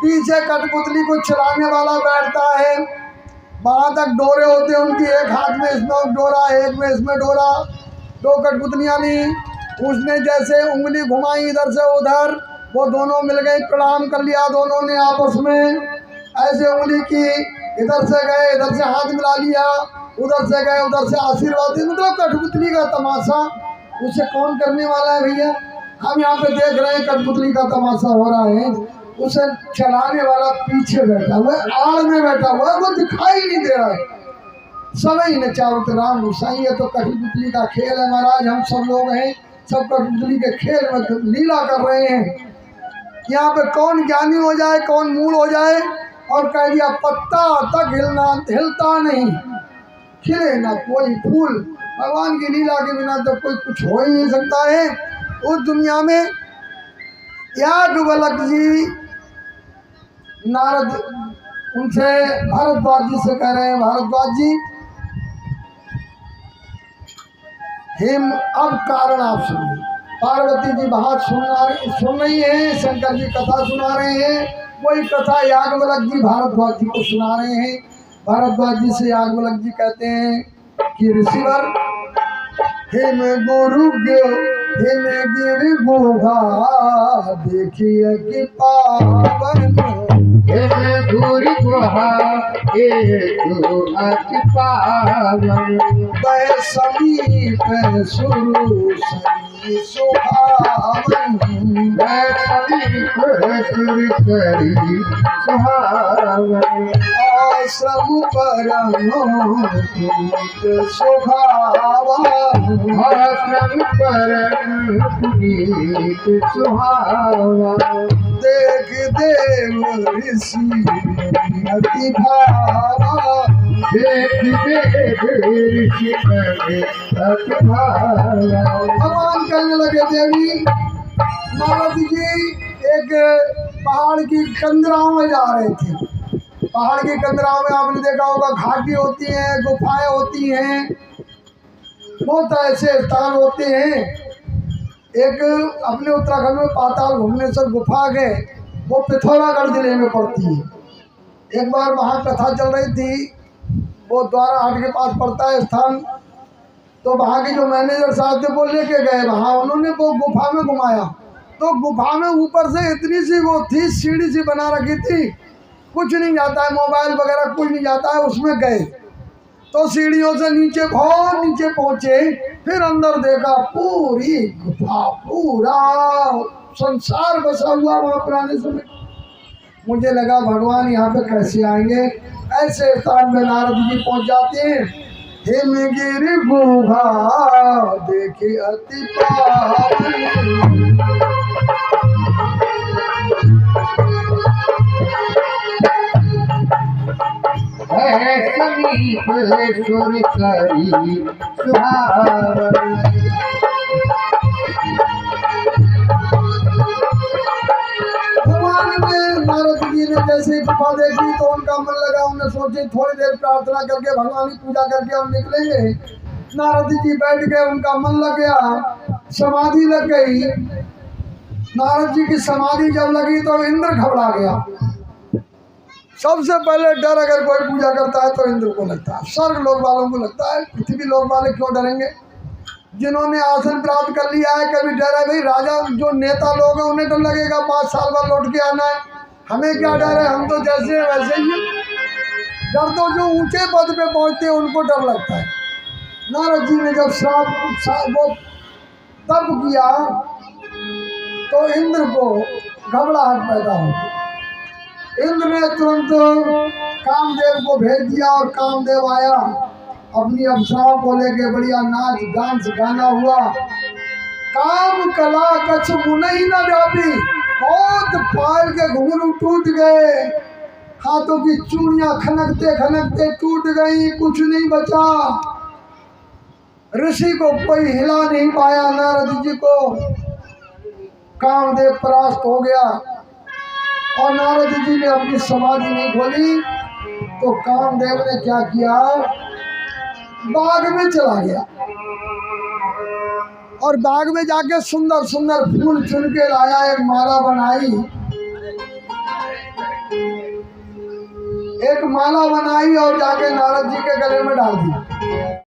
Speaker 1: पीछे कठपुतली को चलाने वाला बैठता है, वहाँ तक डोरे होते हैं उनकी, एक हाथ में इसमें डोरा, एक में इसमें डोरा, दो कठपुतलियाँ ली, उसने जैसे उंगली घुमाई इधर से उधर, वो दोनों मिल गए, प्रणाम कर लिया दोनों ने आपस में, ऐसे उंगली की, इधर से गए, इधर से हाथ मिला लिया, उधर से गए, उधर से आशीर्वाद दिया। मतलब कठपुतली का तमाशा उसे कौन करने वाला है भैया? हम यहाँ पे देख रहे हैं कठपुतली का तमाशा हो रहा है, उसे चलाने वाला पीछे बैठा हुआ है, आड़ में बैठा हुआ है, वो दिखाई नहीं दे रहा है। सभी नचावत राम गोसाई, ये तो कठपुतली का खेल है महाराज। हम सब लोग हैं, सब कठपुतली के खेल में लीला कर रहे हैं। यहाँ पे कौन ज्ञानी हो जाए, कौन मूल हो जाए, और कह दिया पत्ता तक हिलता नहीं, खिले ना कोई फूल। भगवान की लीला के बिना तो कोई कुछ हो ही नहीं सकता है उस दुनिया में। याज्ञवल्क्य जी, नारद उनसे भारद्वाज जी से कह रहे हैं, भारद्वाज जी हिम अब कारण आप सुनिए। पार्वती जी बात सुन रही हैं, शंकर जी कथा सुना रहे हैं, वही कथा याज्ञवल्क्य जी भारद्वाज जी को सुना रहे हैं। भारद्वाज जी से याज्ञवल्क्य जी कहते हैं कि ऋषिवर हिम गुरु हिम गिर गुहा देखिए कि पावन
Speaker 2: हे धूरी गुहा तू अति पावन
Speaker 1: समीप सुरु सरी सुहावन
Speaker 2: समीप सुर करी सुहावन
Speaker 1: आश्रम परम पुनीत सुहावन
Speaker 2: आश्रम परम पुनीत सुहावन
Speaker 1: देख देव ऋषि अति भावा
Speaker 2: देख देव ऋषि अति भावा।
Speaker 1: भगवान कहने लगे देवी नारद जी एक पहाड़ की कंदराओं में जा रहे थे। पहाड़ की कंदराओं में आपने देखा होगा घाटी होती हैं, गुफाएं होती हैं, बहुत ऐसे स्थान होते हैं। एक अपने उत्तराखंड में पाताल भुवनेश्वर गुफा है, वो पिथौरागढ़ जिले में पड़ती है। एक बार वहाँ कथा चल रही थी, वो द्वारा हाट के पास पड़ता है स्थान, तो वहाँ के जो मैनेजर साहब थे वो लेके गए वहाँ, उन्होंने वो गुफा में घुमाया। तो गुफा में ऊपर से इतनी सी वो थी, सीढ़ी सी बना रखी थी, कुछ नहीं जाता है, मोबाइल वगैरह कुछ नहीं जाता है। उसमें गए तो सीढ़ियों से नीचे बहुत नीचे पहुँचे, फिर अंदर देखा पूरी गुफा, पूरा संसार बसा हुआ वहाँ पुराने समय। मुझे लगा भगवान यहाँ पे कैसे आएंगे। ऐसे स्थान में नारद जी पहुँच जाते हैं। हिमगिरि गुहा देखे अति पावन
Speaker 2: समीप सुर करी सुहावन
Speaker 1: भगवान ने नारद जी ने जैसे गुफा देखी तो उनका मन लगा, उन्हें सोचे थोड़ी देर प्रार्थना करके भगवान की पूजा करके हम निकलेंगे। नारद जी बैठ गए, उनका मन लग गया, समाधि लग गई। नारद जी की समाधि जब लगी तो इंद्र घबरा गया। सबसे पहले डर अगर कोई पूजा करता है तो इंद्र को लगता है, स्वर्ग लोक वालों को लगता है, पृथ्वी लोक वाले क्यों डरेंगे? जिन्होंने आसन प्राप्त कर लिया है कभी डर है? भाई राजा जो नेता लोग हैं उन्हें डर लगेगा 5 साल बाद लौट के आना है, हमें क्या डर है, हम तो जैसे हैं वैसे ही हैं। डर तो जो ऊंचे पद पे पहुंचते हैं उनको डर लगता है। नारद जी ने जब वो तप किया तो इंद्र को घबराहट पैदा हो गई। इंद्र ने तुरंत कामदेव को भेज दिया और कामदेव आया, अपनी अप्सराओं को लेके बढ़िया नाच डांस गाना हुआ। काम कला कछ मुनहि न व्यापी, बहुत पैर के घुंघरू टूट गए, हाथों की चूड़ियां खनकते खनकते टूट गई, कुछ नहीं बचा। ऋषि को कोई हिला नहीं पाया। नारद जी को कामदेव परास्त हो गया और नारद जी ने अपनी समाधि नहीं खोली तो कामदेव ने क्या किया, बाग में चला गया और बाग में जाके सुंदर सुंदर फूल चुन के लाया, एक माला बनाई, एक माला बनाई और जाके नारद जी के गले में डाल दी।